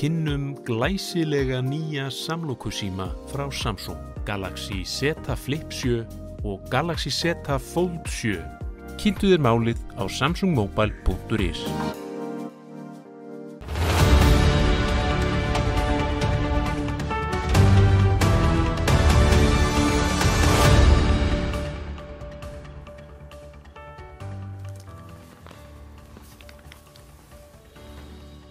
kynnum glæsilega nýja samlokusíma frá Samsung, Galaxy Z Flip 7 og Galaxy Z Fold 7. Kynntu þér málið á samsungmobile.is.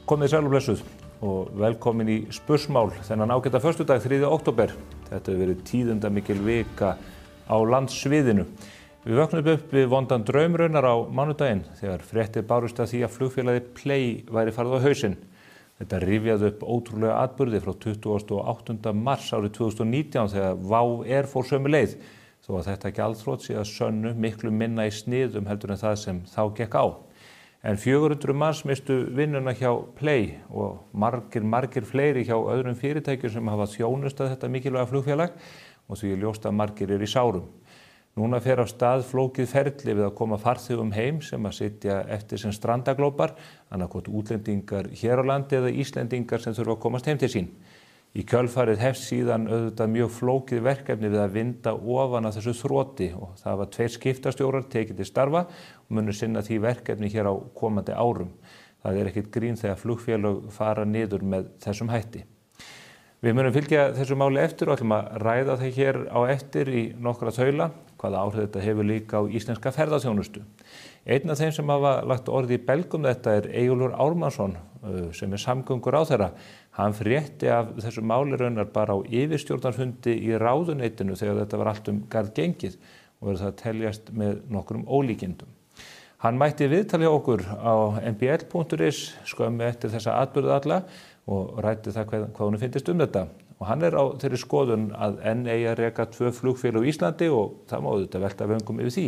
Komið sæl og blessuð og velkomin í Spursmál þennan ágæta föstudag 3. október. Þetta hefur verið tíðindamikil vika á landssviðinu. Við vöknum upp við vondan draum raunar á mánudaginn þegar fréttir bárust af því að flugfélagið Play væri farið á hausinn. Þetta rifjaði upp ótrúlega atburði frá 28. mars árið 2019 þegar WOW Air fór sömu leið, þó að þetta gjaldþrot sé að sönnu miklu minna í sniðum heldur en það sem þá gekk á. En 400 manns mistu vinnuna hjá Play og margir fleiri hjá öðrum fyrirtækjum sem hafa þjónustað þetta mikilvæga flugfélag og því ljóst að margir eru í sárum. Núna fer af stað flókið ferli við að koma farþegum heim sem að sitja eftir sem strandaglópar, annaðhvort útlendingar hér á landi eða Íslendingar sem þurfa að komast heim til sín. Í kjölfarið hefst síðan auðvitað mjög flókið verkefni við að vinda ofan af þessu þroti og það var 2 skiptastjórar tekið til starfa og munu sinna því verkefni hér á komandi árum. Það er ekkert grín þegar flugfélög fara niður með þessum hætti. Við munum fylgja þessu máli eftir og ætlum að ræða það hér á eftir í nokkra þaula, hvaða áhrif þetta hefur líka á íslenska ferðaþjónustu. Einn af þeim sem hafa lagt orði í belgum þetta er Eyjólfur Ármannsson sem er samgönguráðherra. Hann frétti af þessu máli raunar bara á yfirstjórnarfundi í ráðuneytinu þegar þetta var allt garð gengið og verður það teljast með nokkrum ólíkindum. Hann mætti viðtal hjá okkur á mbl.is skömmu eftir þessa atburði alla og ræddi það hvað honum finnst þetta. Og hann er á þeirri skoðun að enn eigi að reka 2 flugfélög á Íslandi og það má auðvitað velta vöngum yfir því.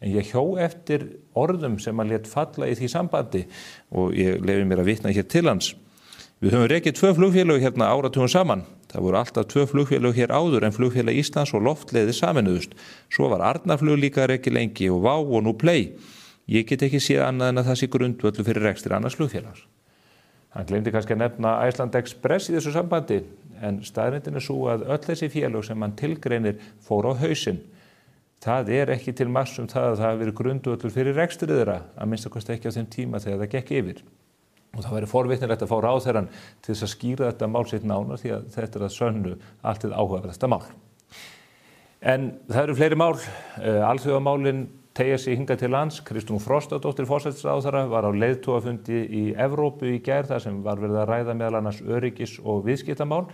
En ég hjó eftir orðum sem hann lét falla í því sambandi og ég leyfi mér að vitna hér til hans. Við höfum rekið 2 flugfélög hérna áratugum saman. Það voru alltaf 2 flugfélög hér áður en Flugfélag Íslands og Loftleiðir sameinuðust. Svo var Arnarflug líka rekið lengi og WOW og nú Play. Ég get ekki séð annað en að það sé grundvöllur fyrir rekstri annars flugfélags. Hann gleymdi kannski að nefna Iceland Express í þessu sambandi, en staðreyndin er svo að öll þessi félög sem hann tilgreinir fór á hausinn. Það er ekki til marks það að það hafi verið grundvöllur fyrir rekstrið þeirra, að minnstakosti ekki á þeim tíma þegar það gekk yfir. Og það væri forvitnilegt að fá ráðherrann til þess að skýra þetta mál sitt nánar því að þetta er að sönnu allt hið áhugaverðasta mál. En það eru fleiri mál, alþjóðamálin teygja sig hingað til lands. Kristrún Frostadóttir forsætisráðherra var á leiðtogafundi í Evrópu í gær þar sem var verið að ræða meðal annars öryggis- og viðskiptamál.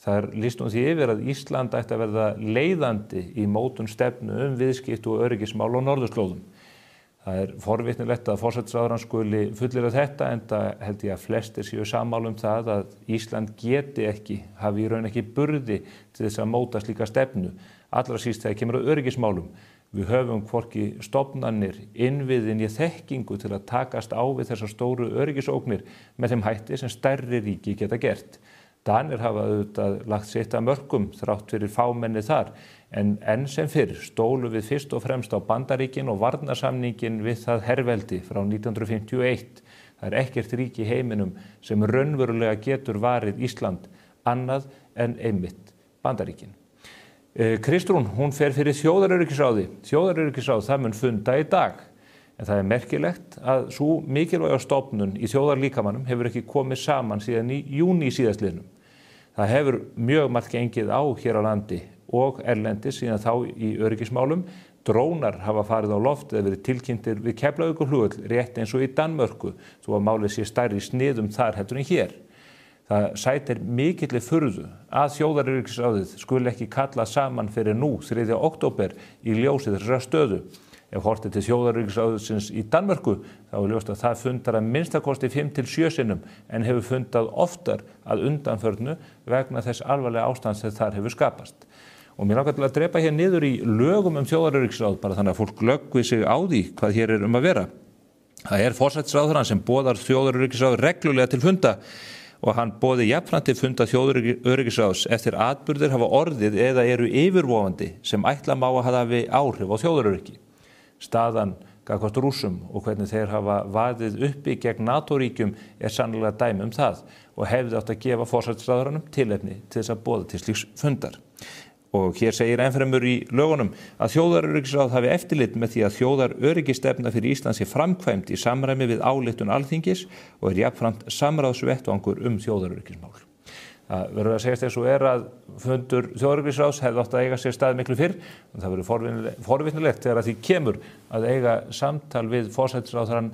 Þar lýsti hún því yfir að Ísland ætti að verða leiðandi í mótun stefnu viðskipti og öryggismál á norðurslóðum. Það er forvitnilegt að forsætisráðherrann skuli fullyrða þetta enda held ég að flestir séu sammála það að Ísland geti ekki, hafi í raun ekki burði til þess að móta slíka stefnu, allra síst þegar kemur að öryggismálum. Við höfum hvorki stofnanir, innviðin í þekkingu til að takast á við þessar stóru öryggisógnir með þeim hætti sem stærri ríki geta gert. Danir hafa auðvitað lagt sitt að mörkum þrátt fyrir fámenni þar, en enn sem fyrr stólu við fyrst og fremst á Bandaríkin og varnarsamningin við það herveldi frá 1951. Það er ekkert ríki í heiminum sem raunverulega getur varið Ísland annað en einmitt Bandaríkin. Kristrún, hún fer fyrir þjóðaröryggisráði. Þjóðaröryggisráð, það mun funda í dag. En það er merkilegt að svo mikilvæga stofnun í þjóðarlíkamanum hefur ekki komið saman síðan í júní síðastliðnum. Það hefur mjög margt gengið á hér á landi og erlendis síðan þá í öryggismálum. Drónar hafa farið á loft eða verið tilkynntir við Keflavíkurflugvöll rétt eins og í Danmörku, þó að málið sé stærri sniðum þar heldur en hér. Það sætir mikilli furðu að þjóðaröryggisráðið skuli ekki kalla saman fyrir nú 3. október í ljósi þessara stöðu. Ef horft til þjóðaröryggisráðsins í Danmörku þá er ljóst að það fundar að minnstakosti 5-7 sinnum en hefur fundað oftar að undanförnu vegna þess alvarlega ástands sem þar hefur skapast. Og mér langar til að drepa hér niður í lögum þjóðaröryggisráð bara þannig að fólk glöggvi sig á því hvað hér er að vera. Það er forsætisráðherrann sem boðar þjóðaröryggisráð reglulega til funda og hann boði jafnframt til funda þjóðaröryggisráðs eftir atburðir hafa orðið eða eru yfirvofandi sem ætla má að hafi áhrif á þjóðaröryggi. Staðan gagnvart Rússum og hvernig þeir hafa vaðið uppi gegn NATO-ríkjum sannarlega dæmi það og hefði átt að gefa forsætisráðherranum tilefni til þess að boða til slíks fundar. Og hér segir ennfremur í lögunum að þjóðaröryggisráð hafi eftirlit með því að þjóðaröryggisstefna fyrir Ísland sé framkvæmd í samræmi við ályktun Alþingis og jafnframt samráðsvettvangur þjóðaröryggismál. Það verður að segjast eins og að fundur þjóðaröryggisráðs hefði átt að eiga sér stað miklu fyrr, en það verður forvitnilegt þegar að því kemur að eiga samtal við forsætisráðherrann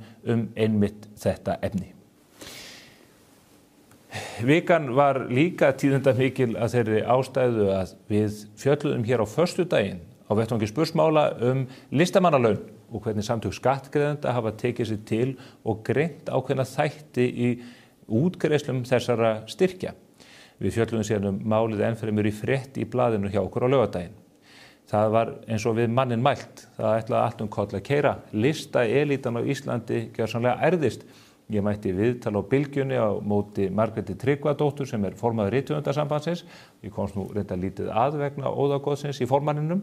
einmitt þetta efni. Vikan var líka tíðindamikil að þeirri ástæðu að við fjölluðum hér á föstudaginn á vettvangi spursmála listamannalaun og hvernig samtök skattgreiðenda hafa tekið sér til og greint ákveðna þætti í útgreiðslum þessara styrkja. Við fjölluðum síðan málið ennfremur í frétt í blaðinu hjá okkur á laugardaginn. Það var eins og við manninn mælt, það ætlaði allt koll að keyra. Listaelítan á Íslandi gjörsamlega erðist. Ég mætti viðtal á Bylgjunni á móti Margréti Tryggvadóttur sem formaður Rithöfundasambandsins. Ég komst nú reynda lítið að vegna óðagóðsins í formanninum,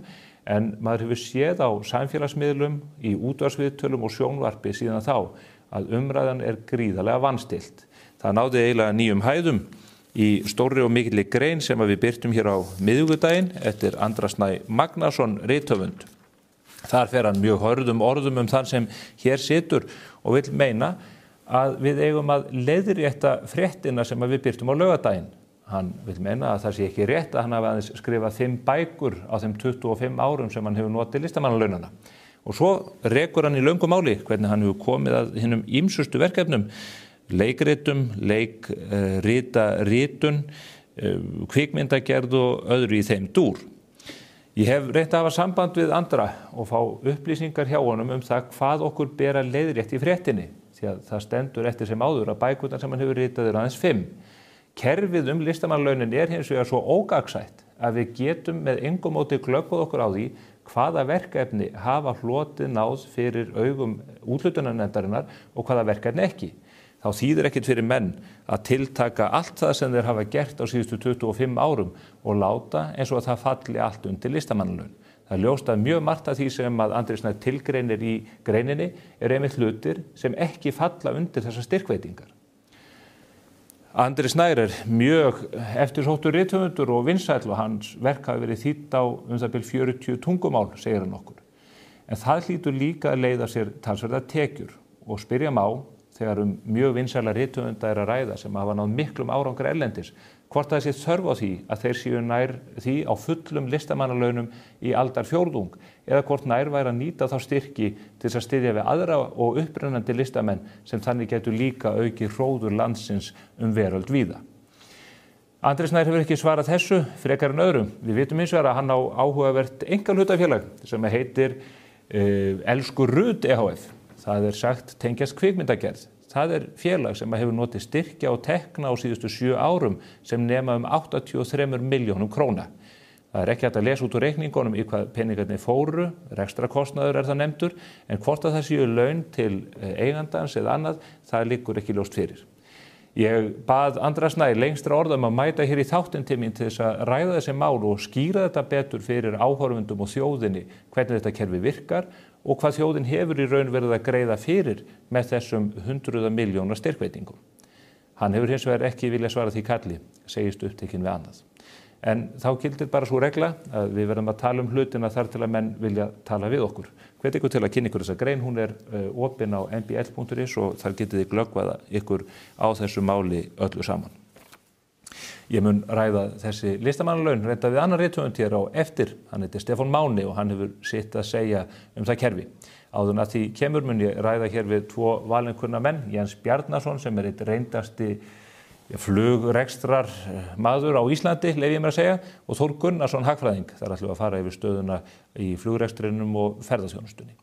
en maður hefur séð á samfélagsmiðlum, í útvarpsviðtölum og sjónvarpi síðan þá að umræðan gríðarlega vanstillt. Það náði eiginlega nýjum hæðum í stórri og mikilli grein sem við birtum hér á miðvikudaginn eftir Andra Snæ Magnason rithöfund. Þar fer hann mjög hörðum orðum þann sem hér situr og vill meina að við eigum að leiðrétta fréttina sem við birtum á laugardaginn. Hann vil meina að það sé ekki rétt að hann hafi aðeins skrifað 5 bækur á þeim 25 árum sem hann hefur notið listamannalaunana. Og svo rekur hann í löngu máli hvernig hann hefur komið að hinum ýmsustu verkefnum, leikritum, ritun, kvikmyndagerð og öðru í þeim dúr. Ég hef reynt að hafa samband við Andra og fá upplýsingar hjá honum það hvað okkur ber að leiðrétta í fréttinni. Því að það stendur eftir sem áður að bækurnar sem hann hefur ritað aðeins 5. Kerfið listamannalaunin hins vegar svo ógagnsætt að við getum með engu móti glöggvað okkur á því hvaða verkefni hafa hlotið náð fyrir augum úthlutunarnefndarinnar og hvaða verkefni ekki. Þá þýðir ekkert fyrir menn að tiltaka allt það sem þeir hafa gert á síðustu 25 árum og láta eins og að það falli allt undir listamannalaun. Það ljóst að mjög margt af því sem að Andri Snær tilgreinir í greininni einmitt hlutir sem ekki falla undir þessar styrkveitingar. Andri Snær mjög eftirsóttur rithöfundur og vinsæll og hans verk hafi verið þýtt á það bil 40 tungumál, segir hann okkur. En það hlýtur líka að leiða sér talsverðar tekjur og spyrja má þegar mjög vinsæla rithöfunda að ræða sem hafa náð miklum árangri erlendis, hvort það sé þörf á því að þeir séu nær því á fullum listamannalaunum í aldarfjórðung eða hvort nær væri að nýta þá styrki til þess að styðja við aðra og upprennandi listamenn sem þannig getur líka aukið hróður landsins veröld víða. Andri Snær hefur ekki svarað þessu frekar en öðrum. Við vitum hins vegar að hann á áhugavert einkahlutafélag sem heitir Elsku Rut EHF. Það sagt tengjast kvikmyndagerð. Það félag sem hefur notið styrkja og tekna á síðustu 7 árum sem nema 83 milljónum króna. Það ekki hægt að lesa út úr reikningunum í hvað peningarnir fóru, rekstrakostnaður það nefndur, en hvort að það séu laun til eigandans eða annað, það liggur ekki ljóst fyrir. Ég bað Andra Snær lengstra orðum að mæta hér í þáttinn til mín til þess að ræða þessi mál og skýra þetta betur fyrir áhorfendum og þjóðinni hvernig þetta kerfi virkar og hvað þjóðin hefur í raun verið að greiða fyrir með þessum 100 milljóna styrkveitingum. Hann hefur hins vegar ekki viljað svara því kalli, segist upptekinn við annað. En þá gildir bara svo regla að við verðum að tala hlutina þar til að menn vilja tala við okkur. Hvet ykkur til að kynna ykkur þessa grein, hún opin á mbl.is og þar getið þið glöggvað ykkur á þessu máli öllu saman. Ég mun ræða þessi listamannalaun reynda við annan rithöfund hér á eftir. Hann heitir Stefán Máni og hann hefur sitt að segja það kerfi. Áður en að því kemur mun ég ræða hér við 2 valinkunna menn, Jens Bjarnason sem einn reyndasti flugrekstrar maður á Íslandi, leyfi ég mér að segja, og Þór Gunnarsson hagfræðing. Þar ætlum við að fara yfir stöðuna í flugrekstrinum og ferðaþjónustunni.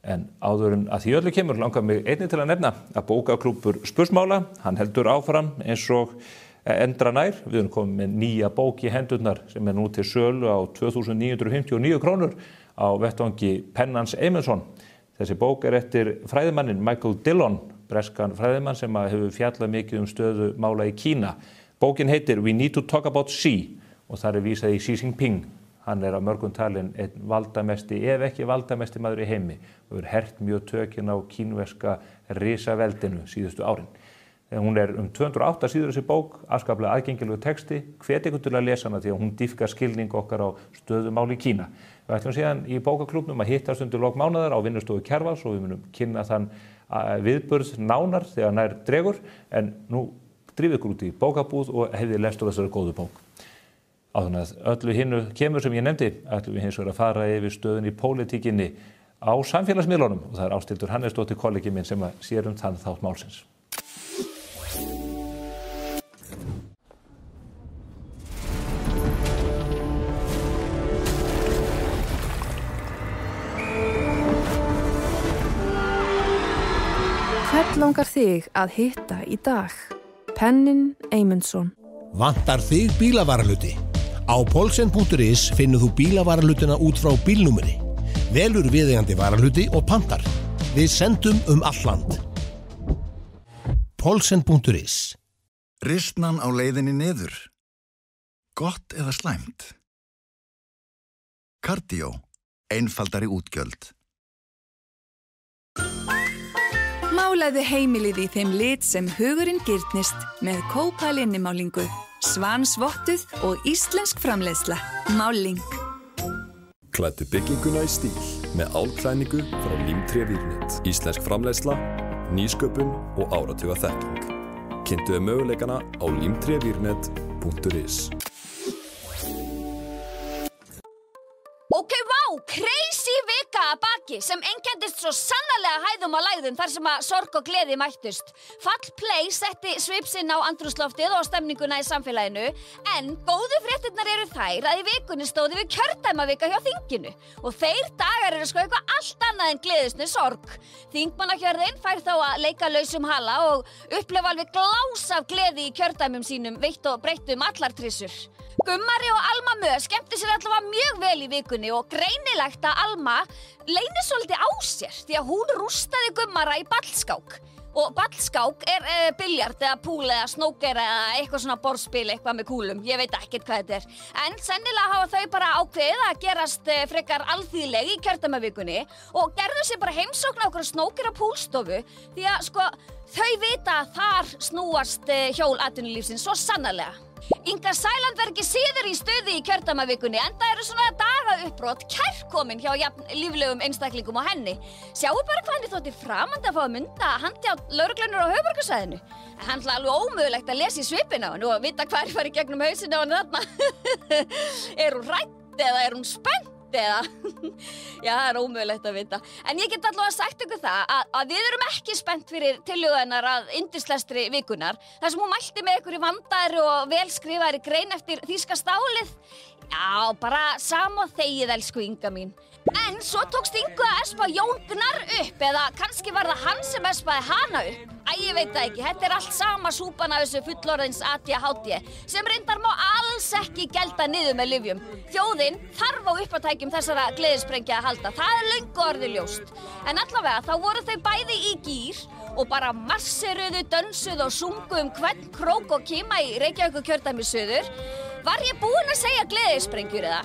En áður en að því öllu kemur langar mig einnig til að nefna að bókaklúbbur Spursmála, hann heldur áfram eins og endra nær. Við erum komið með nýja bók í hendurnar sem nú til sölu á 2.959 krónur á vettvangi Pennans Eymundsson. Þessi bók eftir fræðimannin Michael Dillon, breskan fræðimann sem hefur fjallað mikið stöðu mála í Kína. Bókin heitir We Need to Talk About Xi og þar vísað í Xi Jinping. Hann af mörgum talinn einn valdamesti, ef ekki valdamesti maður í heimi og hefur hert mjög tökin á kínverska risaveldinu síðustu árin. Hún 208 síður þessi bók, afskaplega aðgengilegu texti, hvet ykkur til að lesa hana því að hún dýpkar skilning okkar á stöðumáli í Kína. Við ætlum síðan í bókaklúbbnum að hittast undir lok mánaðar á vinnustofu Kjarvals og við munum kynna þann viðburð nánar þegar nær dregur, en nú drífið ykkur út í bókabúð og hefði lestur þessari góðu bók. Áður en öllu hinnu kemur sem ég nefndi, ætlum við hins vegar að fara yfir stöðun í pólitíkinni á samfélagsmiðlunum og það Ásthildur Hannesdóttir kollegi minn sem sér þann þátt málsins. Hvern langar þig að hitta í dag? Pennin Eymundsson. Vantar þig bílavarahluti? Á Poulsen.is finnur þú bílavarahlutina út frá bílnúmeri. Velur viðeigandi varahluti og pantar. Við sendum all land. Poulsen.is. Ristnan á leiðinni niður. Gott eða slæmt? Cardio. Einfaldari útgjöld. Málaðu heimilið í þeim lit sem hugurinn girnist með kópalinnimálingu, svansvottuð og íslensk framleiðsla. Máling. Klæddu bygginguna í stíl með álklæðningu frá Límtré Vírnet. Íslensk framleiðsla, nýsköpun og áratuga þekking. Kynntu möguleikana á limtrevírnet.is. Ok, vá, crazy vika að baki sem einkenndist svo sannarlega hæðum á lægðum þar sem að sorg og gleði mættust. Fall Play setti svip sinn á andrúmsloftið og stemninguna í samfélaginu, en góðu fréttirnar eru þær að í vikunni stóðu við kjördæmavika hjá þinginu og þeir dagar eru sko eitthvað allt annað en gleðisni sorg. Þingmannahjörðin fær þá að leika lausum hala og upplifa alveg glás af gleði í kjördæmum sínum veitt og breytt allar trissur. Gummari og Alma Mö skemmti sér allavega mjög vel í vikunni og greinilegt að Alma leynir svolítið á sér því að hún rústaði Gummara í ballskák. Og ballskák biljard eða púl eða snóker eða eitthvað svona borðspil eitthvað með kúlum, ég veit ekkert hvað þetta er. En sennilega hafa þau bara ákveðið að gerast frekar alþýðleg í kjördæmavikunni og gerðu sér bara heimsókn á okkur snóker á púlstofu því að sko þau vita að þar snúast hjól atvinnulífsins svo sannarlega. Inga Sæland var ekki síður í stuði í kjördæmavikunni enda eru svona dagauppbrot kærkomin hjá jafn líflegum einstaklingum á henni. Sjáu bara hvað henni þótti framandi að fá að mynda handi á lögreglunnar á höfuðborgarsvæðinu. Hann er alveg ómögulegt að lesa í svipinn á henni og vita hvað fari gegnum hausinn á henni þarna. Er hún hrædd eða er hún spennt? Eða, já, það ómögulegt að vita. En ég get allavega sagt ykkur það að við erum ekki spennt fyrir tillögu hennar að yndislestri vikunnar. Það sem hún mælti með ykkur í vandaðri og velskrifaðri grein eftir þýska stálið. Já, bara sama og þegið, elsku Inga mín. En svo tókst Ingu að espa Jón Gnarr upp, eða kannski var það hann sem espaði hana upp. Ég veit það ekki, þetta allt sama súpan af þessu fullorðins ADHD sem reyndar má alls ekki gelda niður með lyfjum. Þjóðin þarf á uppátækjum þessara gleðisprengja að halda, það löngu orðið ljóst. En allavega þá voru þau bæði í gír og bara marseruðu, dönsuðu og sungu hvern krók og kima í Reykjavíkurkjördæmi suður. Var ég búin að segja gleðisprengjur eða?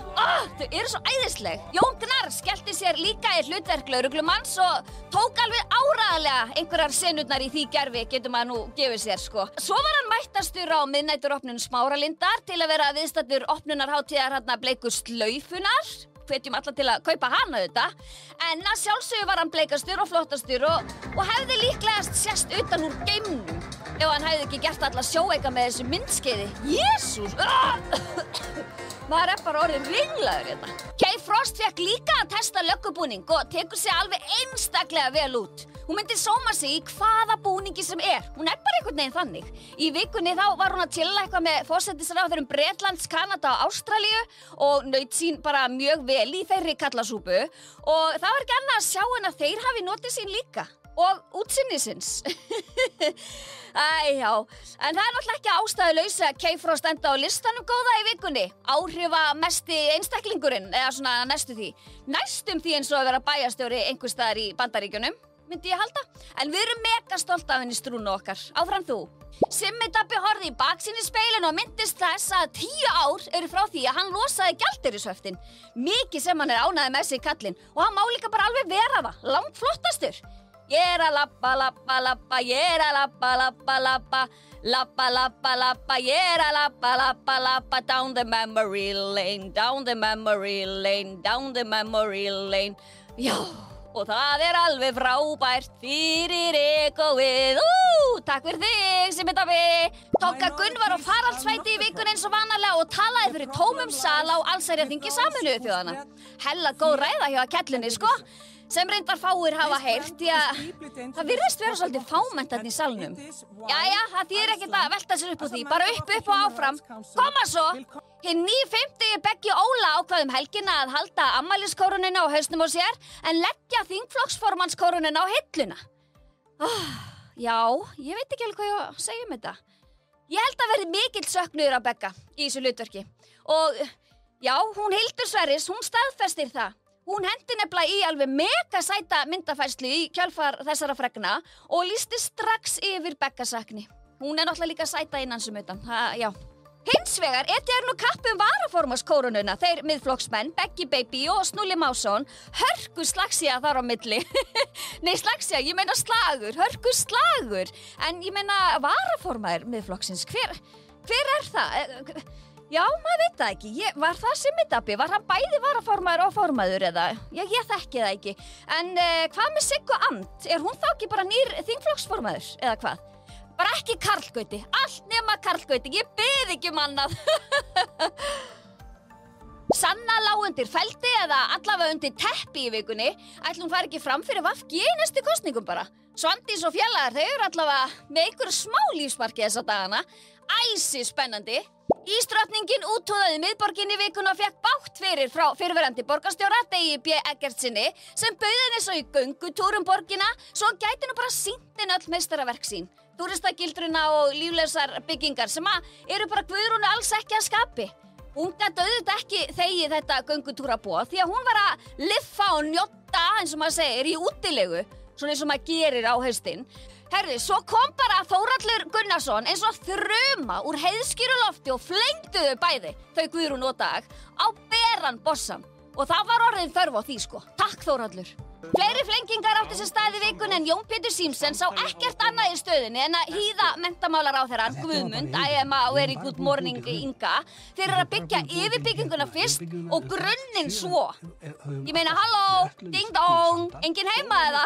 Þau eru svo æðisleg. Jón Gnarr skellti sér líka í hlutverk lögreglumanns og tók alveg áreiðanlega einhverjar senurnar í því gerfi, getur maður nú gefið sér sko. Svo var hann mættastur á miðnæturopnun Smáralindar til að vera viðstaddur opnunarhátíðar bleiku slaufunnar. Hvetjum alla til að kaupa hana þetta. En að sjálfsögðu var hann bleikastur og flottastur og hefði líklegast sést utan úr geimnum ef hann hefði ekki gert alla sjóeika með þessu myndskeiði. Jesús! Maður bara orðinn ringlaður hérna. Kay Frost fekk líka að testa löggubúning og tekur sig alveg einstaklega vel út. Hún myndi sóma sig í hvaða búningi sem er. Hún bara einhvern veginn þannig. Í vikunni þá var hún að chilla eitthvað með forsætisráðherrum Bretlands, Kanada og Ástralíu og naut sín bara mjög vel í þeirri kallasúpu og það var ekki annað að sjá en að þeir hafi notið sín líka. Og útsinnisins. Já, en það náttúrulega ekki ástæðulaus að Kay Frost enda á listanum góða í vikunni. Áhrifamesti einstaklingurinn, eða svona næstu því. Næstum því eins og að vera bæjarstjóri einhvers staðar í Bandaríkjunum. myndi ég halda. En við erum mega stolt af henni Strúnu okkar. Áfram þú. Simmi Dabbi horfði í baksýnisspegilinn og myndist þess að 10 ár eru frá því að hann losaði gjaldeyrishöftin. Mikið sem hann ánægður með sig kallinn og hann má líka bara alveg vera það, langt flottastur. Ég að labba, labba, labba, ég að labba, labba, labba, labba, labba, labba, ég að labba, labba, labba, down the memory lane, down the memory lane, down the memory lane. Já. Og það alveg frábært fyrir egoið. Takk fyrir þig, Simmi Dabbi. Tóka Gunvar og Faraldsvæti í vikun eins og vanalega og talaði fyrir tómum sal á allsherjarþingi Sameinuðu þjóðanna. Hella góð ræða hjá kellinni, sko. Sem reyndar fáir hafa heyrt, því að það virðist vera svolítið fámennt þarna í salnum. Jæja, það þýðir ekkert að velta sér upp úr því, bara upp og áfram. Koma svo! Hinn 950 Beggi Óla ákvað helgina að halda afmæliskórónuna á hausnum á sér, en leggja þingflokksformannskórónuna á hilluna. Já, ég veit ekki alveg hvað ég á að segja þetta. Ég held að verði mikill söknuður af Begga í þessu hlutverki. Og já, hún Hildur Sverris, hún staðfestir það. Hún hendi nefnilega í alveg mega sæta myndafærslu í kjölfar þessara fregna og lýsti strax yfir Beggasakni. Hún náttúrulega líka sæta innan sem utan, já. Hins vegar etja nú kappi varaformannskórónuna, þeir miðflokksmenn, Beggi Baby og Snúli Másson, hörku slagsía þar á milli. Nei, slagsía, ég meina slagur, hörku slagur. En ég meina varaformaður miðflokksins, hver það? Já, maður veit það ekki. Var það Simmi Dabbi? Var hann bæði varaformaður og formaður eða? Ég þekki það ekki. En hvað með Siggu And? Hún þá ekki bara nýr þingflokksformaður eða hvað? Bara ekki Karl Gauti. Allt nema Karl Gauti. Ég bið ekki annað. Sanna lá undir feldi eða allavega undir teppi í vikunni. Ætli hún fari ekki fram fyrir VG í næstu kosningum bara. Svandís og félagar, þau eru allavega með einhverju smá lífsmarki þessa dagana. Æsi spennandi. Ísdrottningin útúðaði miðborginni í vikuna og fekk bágt fyrir frá fyrrverandi borgarstjóra Degi B. Eggertsinni sem bauð henni svo í göngutúr borgina svo hann gæti nú bara sýnt henni öll meistaraverk sín. Túristagildruna og líflausar byggingar sem eru bara Guðrúnu alls ekki að skapi. Hún gat auðvitað ekki þegið þetta göngutúraboð því að hún var að liffa og njóta, eins og maður segir, í útilegu, svona eins og maður gerir á haustinn. Herðu, svo kom bara Þórhallur Gunnarsson eins og þruma úr heiðskýru lofti og flengdu þau bæði, þau Guðrún og Dag, á beran bossan. Og það var orðin þörf á því, sko. Takk, Þórhallur. Fleiri flengingar áttu sér stað í vikun en Jón Pétur Símsen sá ekkert annað í stöðinni en að hýða menntamálaráðherrann Guðmund, I am a very good morning Inga, fyrir að byggja yfirbygginguna fyrst og grunninn svo. Ég meina, halló, ding dong, engin heima eða?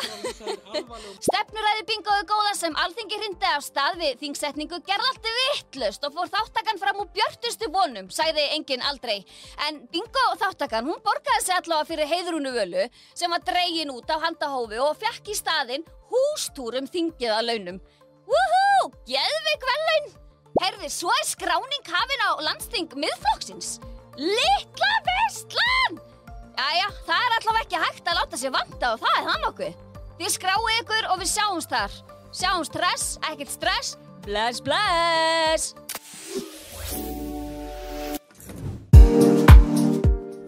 Stefnuræði bingoðu góða sem Alþingi hrindi af stað við þingsetningu gerði allt vitlaust og fór þáttakan fram úr björtustu vonum, sagði enginn aldrei. En bingo þáttakan, hún borgaði sig allavega fyrir Heiðrúnu Völu sem var dregin út af handahófi og fekk í staðinn hústúr þingið að launum. Woohoo! Geðveik verðlaun! Herði, svo skráning hafin á landsþing miðflokksins. Litla veislan! Jæja, það allavega ekki hægt að láta sér vanta og það það nokkuð. Þið skráið ykkur og við sjáumst þar. Sjáumst stress, ekkert stress. Bless, bless!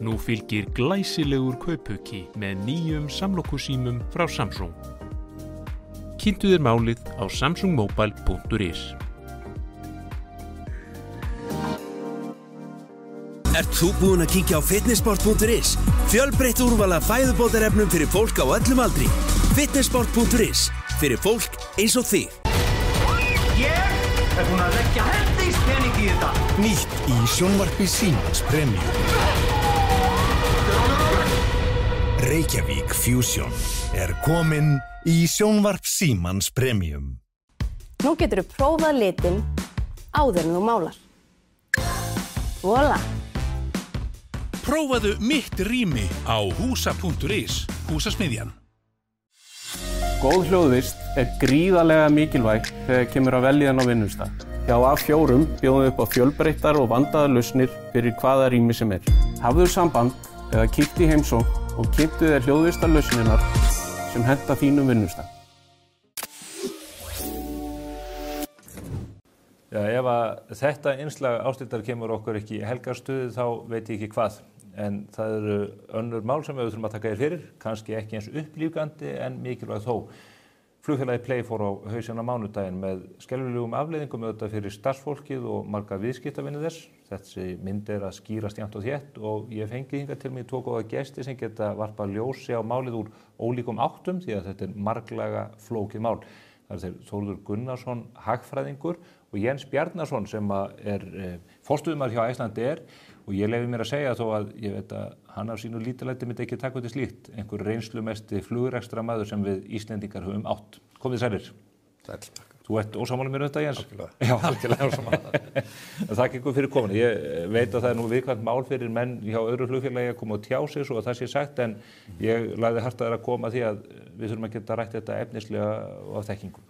Nú fylgir glæsilegur kaupauki með nýjum samlokusímum frá Samsung. Kynntu þér málið á samsungmobile.is. Ert þú búinn að kíkja á fitnessport.is? Fjölbreytt úrval af fæðubótarefnum fyrir fólk á öllum aldri. Fitnessport.is. Fyrir fólk eins og þig. Ég búinn að leggja heldingspening í þetta. Nýtt í sjónvarpi Símans Premium. Reykjavík Fusion komin í sjónvarp Símans Premium. Nú getur þú prófað litinn áður en þú málar. Voilà! Prófaðu mitt rými á húsa.is, húsasmiðjan. Góð hljóðvist gríðarlega mikilvæg þegar kemur að veljan á vinnustað. Hjá A4 bjóðum við upp á fjölbreyttar og vandaðar lausnir fyrir hvaða rými sem Hafðu samband eða kíktu í heimsókn og kynntu þér hljóðvistar lausninar sem henta þínum vinnustað. Já, ef að þetta innslag Ásthildar kemur okkur ekki í helgarstuði þá veit ég ekki hvað. en það eru önnur mál sem við þurfum að taka þér fyrir, kannski ekki eins upplífgandi en mikilvæg þó. Flugfélagið Play fór á hausinn á mánudaginn með skelfilegum afleiðingum auðvitað fyrir starfsfólkið og marga viðskiptavinni þess. Þessi mynd að skýrast jafnt og þétt og ég fengi hingað til mig 2 góða gesti sem geta varpað ljósi á málið úr ólíkum áttum því að þetta marglaga flókið mál. Það eru þeir Þórður Gunnarsson, hagfræðingur og Jens Bjarnason sem forstöðumaður hjá Icelandair og ég leyfi mér að segja þó að ég veit að hann af sínu lítillæti myndi ekki taka til slíkt, einhver reynslumesti flugrekstrar maður sem við Íslendingar höfum átt. Komið sælir. Sæl. Þú ert ósammála mér þetta, Jens? Algjörlega. Já, algjörlega ósammála. Þakka ykkur fyrir komuna. Ég veit að það nú viðkvæmt mál fyrir menn hjá öðru flugfélagi að koma og tjá sig svo að það sé sagt en ég lagði hart að koma því að við þurfum að geta rætt þetta efnislega og af þekkingu.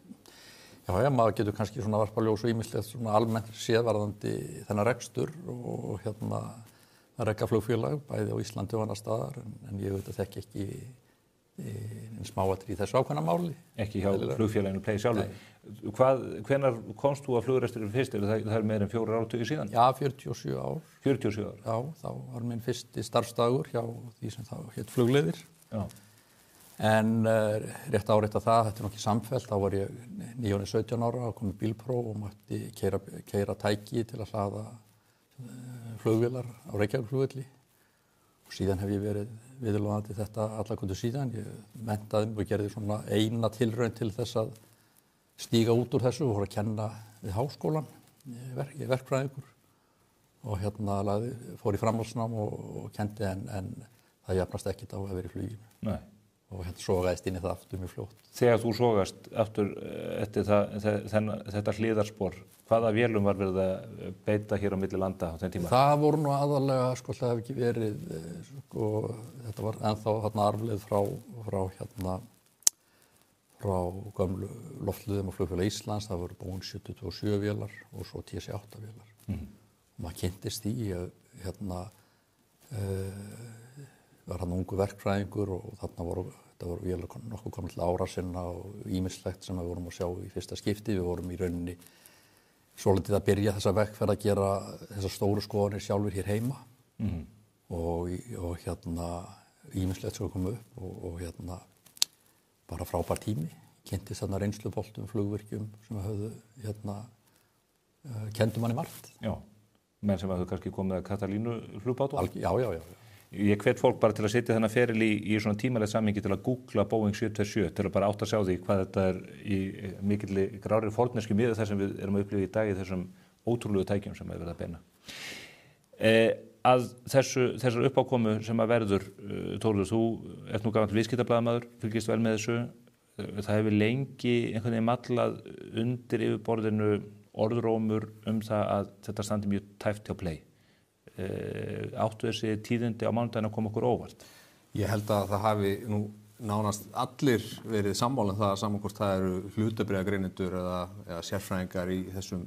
Já, maður getur kannski svona varpa ljós og ýmislegt svona almennt séðvarðandi þennan rekstur og að reka flugfélag bæði á Íslandi og annar staðar en ég veit að þekki ekki en smáatriði í þessu ákveðna máli. Ekki hjá flugfélaginu Play sjálfu. Hvenær komst þú að flugresturinn fyrst? Það er meira en 4 áratugi síðan? Já, 47 ár. 47 ár? Já, þá var minn fyrsti starfsdagur hjá því sem þá hét Flugleiðir. Já. En rétt áreitt að það, þetta er nokkið samfellt, þá var ég 17 ára og kom í bílpróf og mátti keyra tæki til að hlaða flugvélar á Reykjavíkurflugvelli. Og síðan hef ég verið viðloðandi þetta allakundu síðan. Ég menntaði mig og gerði svona eina tilraun til þess að stíga út úr þessu og fór að kenna við háskólan. Ég er verkfræðingur og fór í framhaldsnám og kendi en það jafnast ekkert á að vera í fluginu. Nei. Og sogaðist inn í það aftur mjög fljótt. Þegar þú sogast aftur eftir þetta hliðarspor, hvaða vélum var verið að beita hér á milli landa á þeim tíma? Það voru nú aðalega, það hef ekki verið, þetta var ennþá arfleið frá gömlu loftliðum og flugfélag Íslands, það voru Boeing 727 vélar og svo TC-8 vélar. Og maður kynntist í, var hann ungu verkfræðingur og þetta voru vélar nokkuð komin til ára sinna og ýmislegt sem við vorum að sjá í fyrsta skipti. Við vorum í rauninni svolítið að byrja þessa vegferð að gera þessar stóru skoðanir sjálfur hér heima og ýmislegt sem kom upp og bara frábær tími. Kynntist þarna reynsluboltum, flugvirkjum sem höfðu kenndum manni margt. Já, menn sem hafðu kannski komið að Katalínu flugbátum? Já. Ég hvet fólk bara til að setja þennan feril í svona tímalegt samhengi til að googla Boeing 727 til að bara átta að sjá því hvað þetta er í mikilli grárri forneskju miðað þar sem við erum að upplifa í dag í þessum ótrúlegu tækjum sem er verið að beina. Að þessar uppákomu sem að verður, Þórður, þú ert nú gamall viðskiptablaðamaður, fylgist vel með þessu. Það hefur lengi einhvern veginn mallað undir yfirborðinu orðrómur það að þetta standi mjög tæft hjá Play. Áttu þessi tíðindi á mánudaginn að koma okkur óvart? Ég held að það hafi nú nánast allir verið sammála það að saman hvort það eru hlutabréfagreinendur eða sérfræðingar í þessum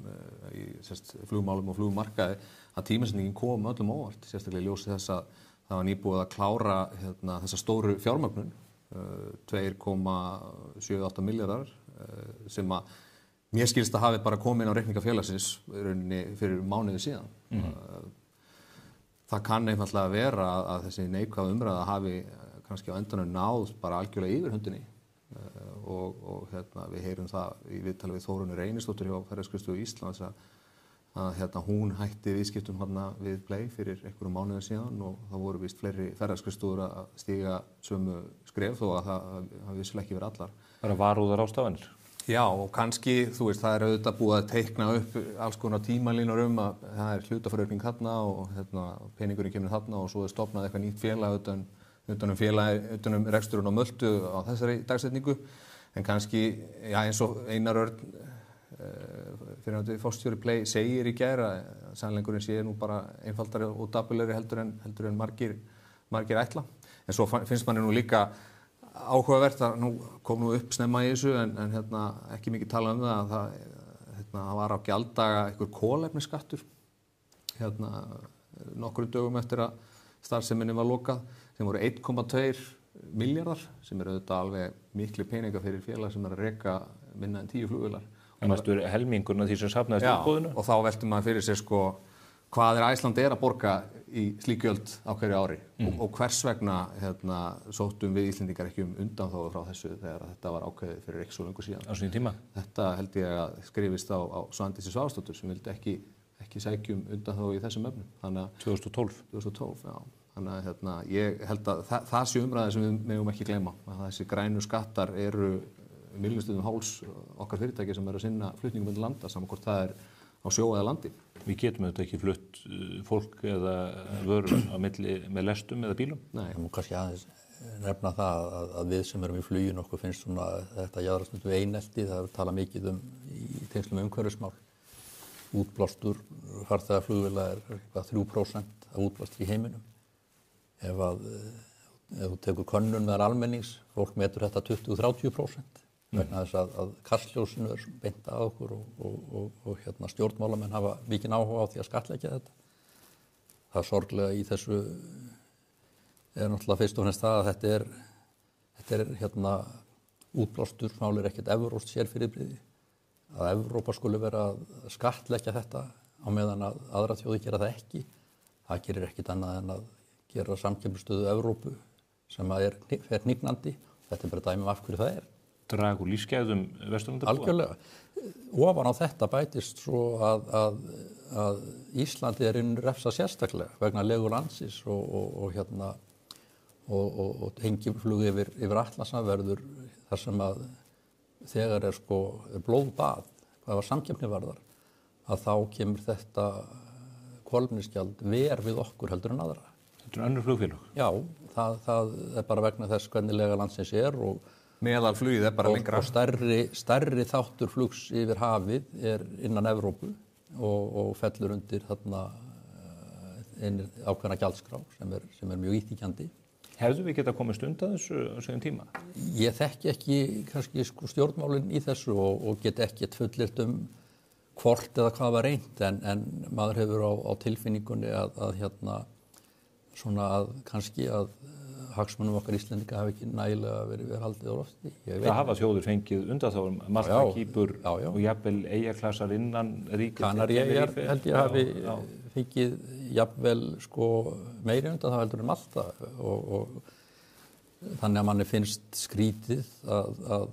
flugmálum og flugmarkaði að tímasetningin kom öllum óvart, sérstaklega í ljósi þess að það var nýbúið að klára þessa stóru fjármögnun 2,78 milljarðar sem að mér skilst að hafi bara komið inn á reikninga félagsins fyrir mánuði síðan. Það kann einfaldlega vera að þessi neikvæða umræða hafi kannski á endanum náð bara algjörlega yfir hundinni og við heyrum það í viðtali við Þórunni Reynisdóttur hjá Ferðaskrifstofu Íslands að hún hætti viðskiptum við Play fyrir einhverjum mánuðum síðan og það voru víst fleiri ferðaskrifstofur að stíga sömu skref þó að það vissulega ekki verið allar. Bara varúðar ástafanir? Já, og kannski, það er auðvitað búið að teikna upp alls konar tímalínur að það er hlutafjáraukning þarna og peningurinn kemur þarna og svo er stofnað eitthvað nýtt félag utan reksturinn á Möltu á þessari dagsetningu. En kannski, eins og Einar Örn, fyrirhugaður forstjóri Play, segir í gær að sannleikurinn sé nú bara einfaldari og dapurlegri heldur en margir ætla. En svo finnst manni nú líka áhugavert að nú kom upp snemma í þessu en ekki mikið tala það að það var á gjalddaga einhver kolefnisskattur nokkrum dögum eftir að starfseminni var lokað sem voru 1,2 milljarðar sem eru auðvitað alveg miklu peninga fyrir félag sem er að reka minna en 10 flugvélar. En það er helmingurinn af því sem safnaðist í útboðinu? Og þá veltum maður fyrir sér hvað er Icelandair að borga í slík gjöld á hverju ári og hvers vegna sóttum við Íslendingar ekki undanþágu frá þessu þegar þetta var ákveðið fyrir ekki svo löngu síðan. Á sínum tíma? Þetta held ég að skrifist á Svandísi Svavarsdóttur sem vildi ekki sækja undanþágu í þessum efnum. Þannig að 2012, já. Þannig að ég held að það sé umræði sem við megum ekki gleyma. Að þessi grænu skattar eru milljonsstundum háls okkar fyrirtæki sem eru að sinna flutningum milli landa, saman hvort það er á sjó eða landi. Við getum auðvitað ekki flutt fólk eða vörur á milli með lestum eða bílum? Nei, ég má kannski aðeins nefna það að við sem erum í fluginu okkur finnst svona þetta jaðarstund við einelti, það er talað mikið í tengslum umhverfismál. Útblástur farþegaflugvéla er eitthvað 3% af útblástri í heiminum. Ef þú tekur könnun meðal almennings, fólk metur þetta 20-30%. Vegna þess að kastljósinu er beint að okkur og stjórnmálamenn hafa mikinn áhuga á því að skattleggja þetta. Það er sorglega í þessu náttúrulega fyrst og fremst það að þetta er útblástur, máli ekkert evrópskt sérfyrirbrigði. Að Evrópa skuli vera að skattleggja þetta á meðan að aðra þjóðir gera það ekki. Það gerir ekkert annað en að gera samkeppnisstöðu Evrópu sem fer hnignandi. Þetta er bara dæmi af hverju það er. Draga úr lífsgæðum Vesturlandabúa? Algjörlega. Ofan á þetta bætist svo að Íslandi er refsað sérstaklega vegna legu landsins og hengiflug yfir Atlantshaf verður þar sem að þegar er blóðbað, hvað var samkeppni varðar, að þá kemur þetta kolefnisgjald verð við okkur heldur en aðra. Þetta er önnur flugfélög? Já, það er bara vegna þess hvernig lega landsins er og meðalflugið er bara lengra. Og stærri þáttur flugs yfir hafið er innan Evrópu og fellur undir þarna ákveðna gjaldskrá sem er mjög íþykjandi. Hefðu við getað komist undan þessu á þessum tíma? Ég þekki ekki kannski stjórnmálin í þessu og get ekki fullyrt hvort eða hvað var reynt en maður hefur á tilfinningunni að kannski að hagsmunum okkar Íslendinga hafi ekki nægilega verið haldið á lofti. Það hafa þjóður fengið undanþágur, Malta, Kýpur og jafnvel eyjaklassar innan ríkis. Kanaríeyjar held ég hafi fengið jafnvel meiri undanþágur heldur en Malta og þannig að manni finnst skrítið að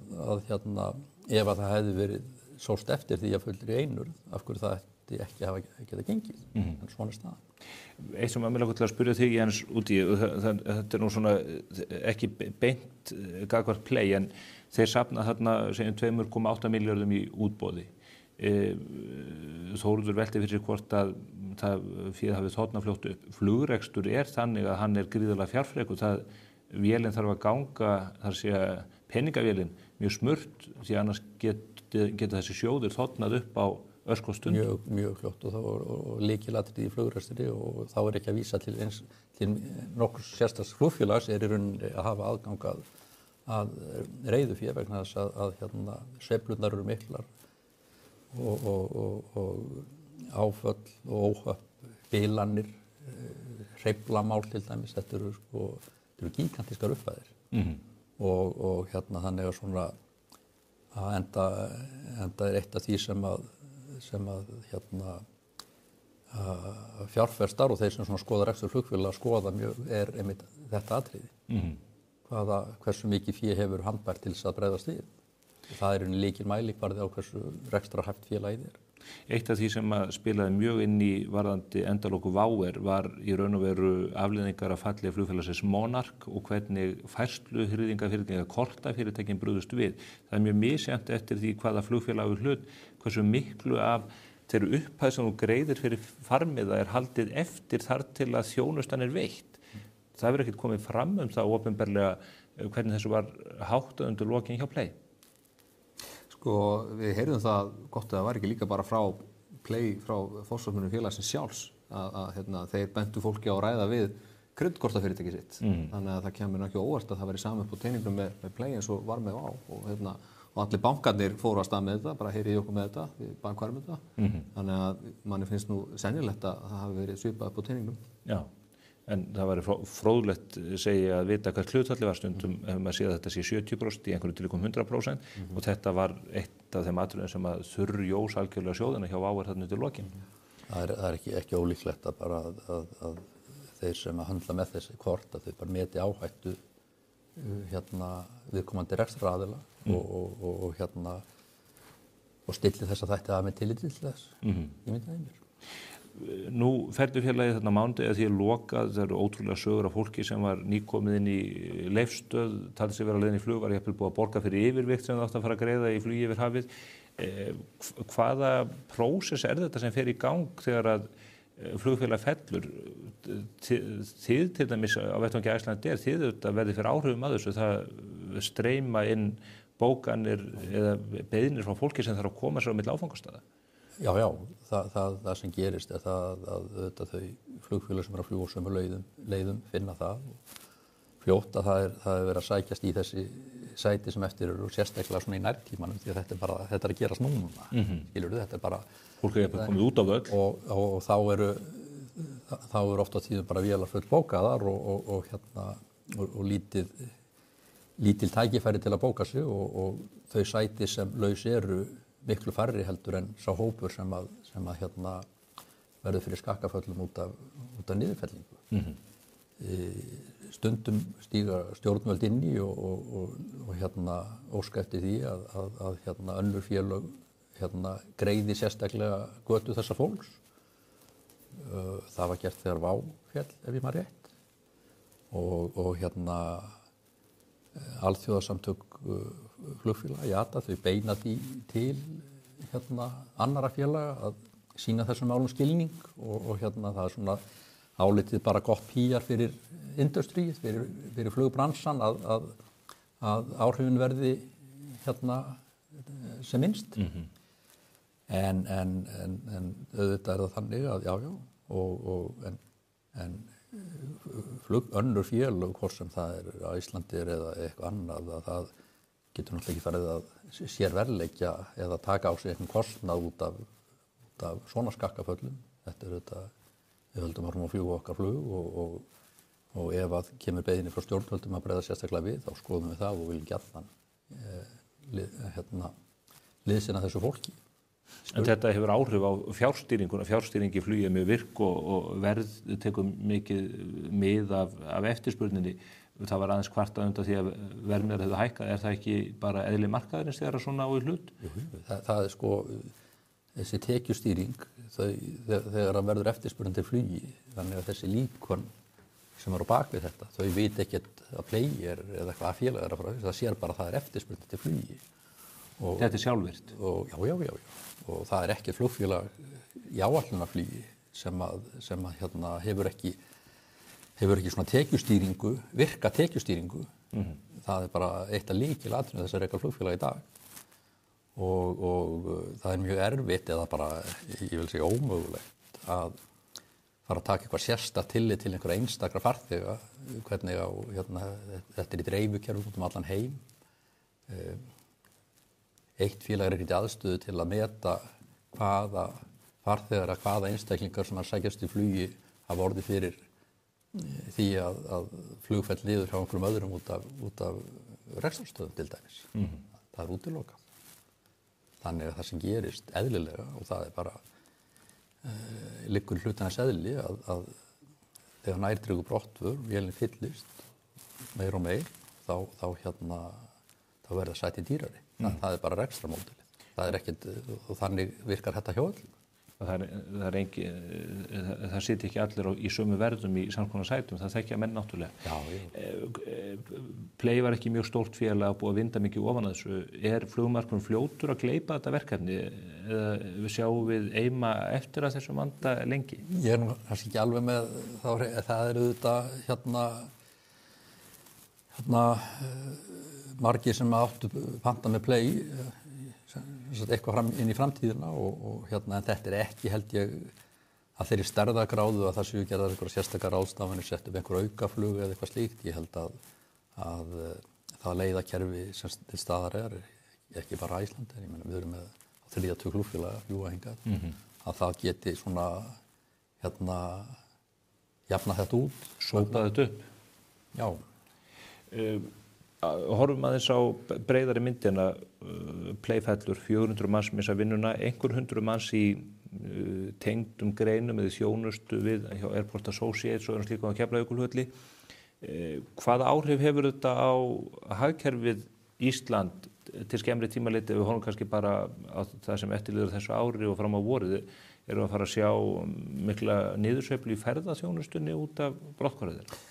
ef að það hefði verið sóst eftir því að fullri einurð, af hverju það ætti ekki að hafa getað gengið, en svona er staðan. Eitt sem mig langar til að spyrja þig Jens út í, þetta er nú svona ekki beint gagnvart Play, en þeir safna þarna segjum 2,8 milljörðum í útboði. Þórður velti fyrir sig hvort að það fyrir hafi þotna fljótt upp. Flugrekstur er þannig að hann er gríðarlega fjárfrekur, vélinn þarf að ganga, þar sé að peningavélinn mjög smurt, því annars geta þessi sjóðir þotnað upp á örskostund. Mjög fljótt og lykilatriði í flugrekstri og þá er ekki að vísa til nokkurs sérstaks flugfélags er í rauninni að hafa aðgang að reiðufé vegna þess að sveiflurnar eru miklar og áföll og óhöpp, bilanir, hreyflamál til dæmis, þetta eru gigantískar upphæðir og þannig að svona að enda er eitt af því sem að fjárfestar og þeir sem skoða rekstur flugfélaga skoða mjög er einmitt þetta atriði. Hversu mikið fé hefur handbært til þess að bregðast við. Það er lykilmælikvarði á hversu rekstrarhæft félagið er. Eitt af því sem spilaði mjög inn í varðandi endaloku WOW var í raun og veru afleiðingar af falli flugfélagsins Monarch og hvernig færslufyrirtækin eða kortafyrirtækin brugðust við. Það er mjög misjafnt eftir því hvaða flugfélag við hlut, hversu miklu af þeirra upphæð sem þú greiðir fyrir farmiða er haldið eftir þar til að þjónustan er veitt. Það hefur ekkert komið fram það opinberlega hvernig þessu var háttað undir lokin hjá Play. Við heyrðum það gott að það var ekki líka bara frá Play, frá forsvarsmönnum félagsins sjálfs að þeir bentu fólki á að ræða við kryddkortafyrirtæki sitt. Þannig að það kemur ekki óvart að það væri saman upp á teiningnum með Play eins og var með WOW og allir bankarnir fóru að stað með þetta, bara heyriði okkur með þetta, við bankværum þetta. Þannig að manni finnst nú sennilegt að það hafi verið svipað upp á teiningnum. Já. En það væri fróðlegt segja að vita hvað hlutfallið var stundum ef maður sé að þetta sé 70% í einhverju tilvikum 100% og þetta var eitt af þeim atriðum sem að þurrjós algjörlega sjóðina hjá WOW þarna undir lokin. Það er ekki ólíklegt að bara að þeir sem að höndla með þessi kort að þau bara meti áhættu viðkomandi rekstraraðila og stilli þess að þætti að með tilliti til þess. Ég myndi það mér. Nú ferðu félagið þarna mánudag að því lokað, það eru ótrúlega sögur af fólki sem var nýkomið inn í Leifsstöð, taldi sig vera leiðin í flug, var jafnvel búið að borga fyrir yfirvikt sem það átti að fara að greiða í flugi yfir hafið. Hvaða prósess þetta sem fer í gang þegar að flugfélag fellur? Þið til dæmis á vettvangi Icelandair, þið verði fyrir áhrifum að þessu, það streyma inn bókanir eða beiðnir frá fólki sem þarf að koma sér á milli áfangastaða. Já, það sem gerist er það að þau flugfélög sem eru að fljúga á sömu leiðum finna það og fljótt að það er verið að sækjast í þessi sæti sem eftir eru sérstaklega svona í nærtímanum því að þetta er að gerast núna, skilurðu, þetta er bara... Fólk er komið út á völl. Og þá eru oft á tíðum bara vélar full bókaðar og lítil tækifæri til að bóka sig og þau sæti sem laus eru miklu færri heldur en sá hópur sem að verður fyrir skakkaföllum út af niðurfellingu. Stundum stíga stjórnvöld inn í og óska eftir því að önnur félög greiði sérstaklega götu þessa fólks. Það var gert þegar Vá féll, ef ég maður rétt. Og alþjóðasamtök flugfélaga, IATA, þau beina því til annarra félaga að sýna þessum málum skilning og það er svona álitið bara gott PR fyrir industríið, fyrir flugbransan að áhrifin verði sem minnst. En auðvitað er það þannig að önnur félög, hvort sem það er á Íslandi eða eitthvað annað, að það getur náttúrulega ekki farið að sérverleggja eða taka á sig einhvern kostnað út af svona skakkaföllum. Þetta er auðvitað, við höldum að fljúga okkar flug og ef að kemur beiðni frá stjórnvöldum að bregða sérstaklega við, þá skoðum við það og viljum gjarnan liðsinna þessu fólki. En þetta hefur áhrif á fjárstýringuna. Fjárstýring í flugi er mjög virk og verð tekur mikið mið af eftirspurninni. Það var aðeins kvartað undan því að verðmiðar hefðu hækkað. Er það ekki bara eðli markaðarins þegar svona á í hlut? Jú, það er sko þessi tekjustýring þegar að verður eftirspurnin til flugi. Þannig að þessi líkon sem er á bakvið þetta, þau veit ekkert að Player eða eitthvað að félag er að fara. Það sér bara að það er eftirspurnin til flugi. Þetta er sjálfvirkt? Já. Og það er ekki flugfélag í áætlunarflugi sem hefur ekki svona tekjustýringu, virka tekjustýringu. Það er bara eitt af lykilatriðum þess að reka flugfélag í dag. Og það er mjög erfitt eða bara, ég vil segja ómögulegt að fara að taka eitthvað sérstakt tillit til einhverja einstakra farþega, hvernig þetta er í dreifikerfum út allan heim. Eitt félag er ekki í aðstöðu til að meta hvaða farþegar, hvaða einstaklingar sem sækjast í flugi hafa orðið fyrir því að flugfell liður hjá einhverjum öðrum út af rekstrarstöðum til dæmis. Það er útilokað. Þannig að það sem gerist eðlilega, og það er bara liggur hlutarnas eðli að þegar nærtryggðu brottför, vélin fyllist meir og meir, þá verða sæti dýrari. Það er bara rekstramódelið. Það er ekkert, og þannig virkar þetta hjá öllum. Það sitja ekki allir í sömu verðum í samskonar sætum, það þekkja menn náttúrulega. Play var ekki mjög stórt félag að búa að vinda mikið ofan að þessu. Er flugmarkun fljótur að gleypa þetta verkefni eða sjáum við eima eftir að þessu vanda lengi? Ég er nú kannski ekki alveg með það er auðvitað margir sem áttu panta með Play eitthvað inn í framtíðina en þetta er ekki, held ég, að þeirri stærðargráðu að það séu gerðar einhverja sérstakar ráðstafanir, sett upp einhver aukaflug eða eitthvað slíkt. Ég held að það leiðakerfi sem til staðar er ekki bara Icelandair, ég meina við erum með 30 flugfélaga fljúga hingað, að það geti svona jafna þetta út. Sópa þetta upp? Já. Horfum aðeins á breiðari myndina, Play fellur, 400 manns missa vinnuna, einhver 100 manns í tengdum greinum eða þjónustu við hjá Airport Associates og slíkum á Keflavíkurflugvelli. Hvaða áhrif hefur þetta á hagkerfið Ísland til skemmri tíma litið? Við horfum kannski bara á það sem eftirliður þessu ári og fram á vorið. Erum við að fara að sjá mikla niðursveiflu í ferðaþjónustunni út af brotthvarfi þeirra?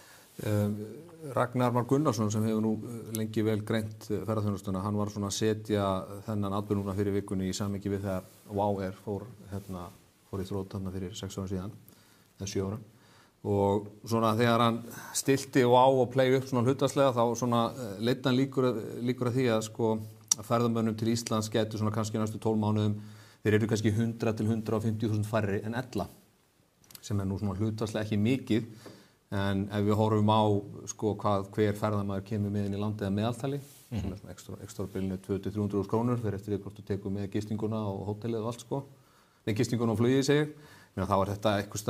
Ragnar Már Gunnarsson sem hefur nú lengi vel greint ferðaþjónustuna, hann var svona að setja þennan atburð núna fyrir vikunni í samhengi við þegar WOW Air fór í þrot þarna fyrir 6 ára síðan, eða 7 ára. Og svona þegar hann stilti WOW og Play upp svona hlutfallslega þá svona leiddi hann líkur að því að sko ferðamönnum til Íslands gætu svona kannski næstu 12 mánuðum, þeir eru kannski 100 til 150.000 færri en ella, sem nú svona hlutfallslega ekki mikið. En ef við horfum á sko hver ferðamaður kemur með inn í landið að meðaltali, sem svona ekstra bilinu 200-300 krónur, fyrir eftir því hvort þú tekur með gistinguna og hótelið og allt sko. Með gistinguna og flugið segir, þá þetta einhvers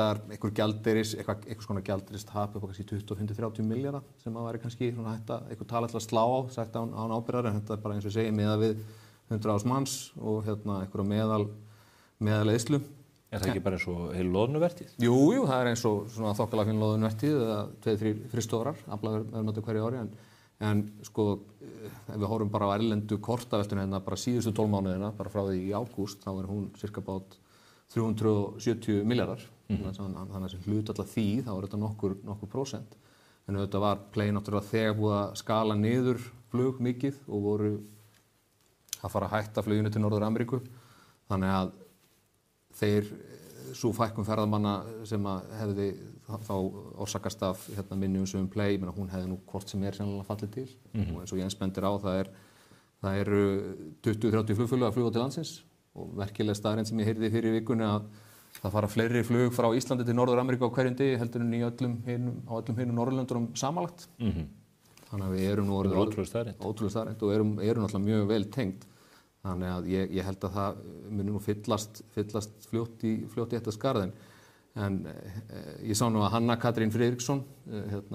konar gjaldeyristap upp á kannski 25-30 milljarða sem að væri kannski svona einhver tala til að slá á, sagt án ábyrgðar, en þetta bara eins og ég segi miðað við 100.000 manns og einhverja meðal-eyðslu. Er það ekki bara eins og heil loðnuvertíð? Jú, það eins og svona þokkalega fín loðnuvertíð eða 2-3 frystofrar, aflaverðmæti hverju ári, en sko ef við horfum bara á erlendu kortaveltuna hérna bara síðustu 12 mánuðina, bara frá því í ágúst, þá hún cirka bát 370 milljarðar, þannig að sem hlutfall af því, þá þetta nokkur prósent. En þetta var Play náttúrulega þegar búið að skala niður flug mikið og voru að fara að hætta fluginu til Norður-Ameríku, þannig að svo fækkun ferðamanna sem að hefði þá orsakast af minni um Play, hún hefði nú hvort sem sennilega fallið til. Og eins og Jens bendir á, það eru 20-30 flugfélög að fljúga til landsins og verkilega staðreynd sem ég heyrði fyrir vikunni að það fara fleiri flug frá Íslandi til Norður-Ameríku á hverjum degi heldur en á öllum hinum Norðurlöndunum samanlagt. Þannig að við erum nú ótrúlega staðreynd og erum náttúrulega mjög vel tengd. Þannig að ég held að það muni nú fyllast fljótt í þetta skarð, en ég sá nú að Hanna Katrín Friðriksson,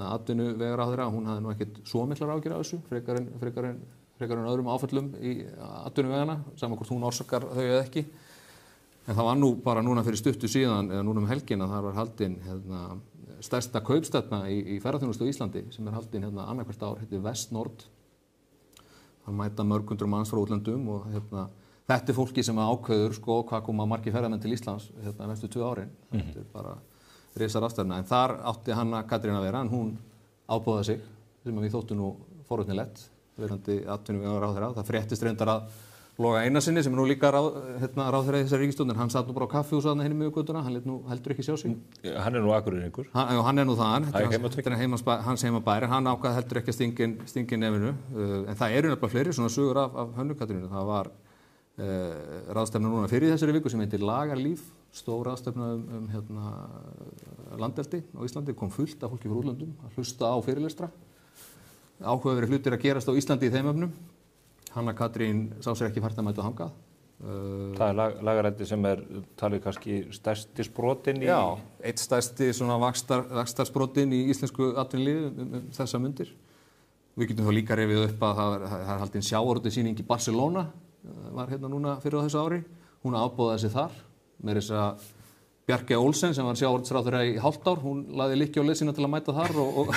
atvinnuvegaráðherra, hún hafði nú ekkert svo miklar áhyggjur af þessu, frekar en öðrum áföllum í atvinnuvegana, saman hvort hún orsakar þau eða ekki. En það var nú bara núna fyrir stuttu síðan, eða núna helgina, þar var haldin stærsta kaupstefna í ferðaþjónustu á Íslandi, sem haldin annað hvert ár, heitir Vestnord. Það mæta mörgundur manns frá útlöndum og þetta fólki sem ákveður sko hvað koma margir ferðamenn til Íslands næstu 2 árin. Þetta bara risar afstæðuna. En þar átti Hanna Katrín að vera, en hún ábúðaði sig, sem við þóttu nú forvitnilegt, verandi atvinnuvegaráðherra. Það fréttist reyndar að Loga Einarsinni, sem nú líka ráðherra í þessari ríkisstjórn, en hann satt nú bara á kaffihúsi þarna hinum miðugötuna, hann lét nú heldur ekki sjá sig. Hann nú Akureyringur. Hann nú þaðan, þetta hans heimabær, hann ákvað heldur ekki að stinga nefinu, en það eru nefnilega fleiri svona sögur af Hönnu Katrínu. Það var ráðstefna núna fyrir þessari viku sem heitir Lagarlíf, stór ráðstefna landeldi á Íslandi, kom fullt af fólki frá útlöndum að hlusta á fyrirlestra. Áhugaverðir hlutir að gerast á Íslandi í þeim efnum. Hanna Katrín sá sér ekki fært að mæta þangað. Það lagarætti sem talið kannski stærsti sprotinn í... Já, eitt stærsti svona vaxtarsprotinn í íslensku atvinnulífi þessa mundir. Við getum þá líka rifið upp að það er haldin sjávarútvegssýning í Barcelona, var núna fyrir á þessu ári. Hún ábóðaði sig þar, með þess að Bjarkey Olsen sem var sjávarútvegsráðherra í hálft ár, hún lagði lykkju á leið sína til að mæta þar og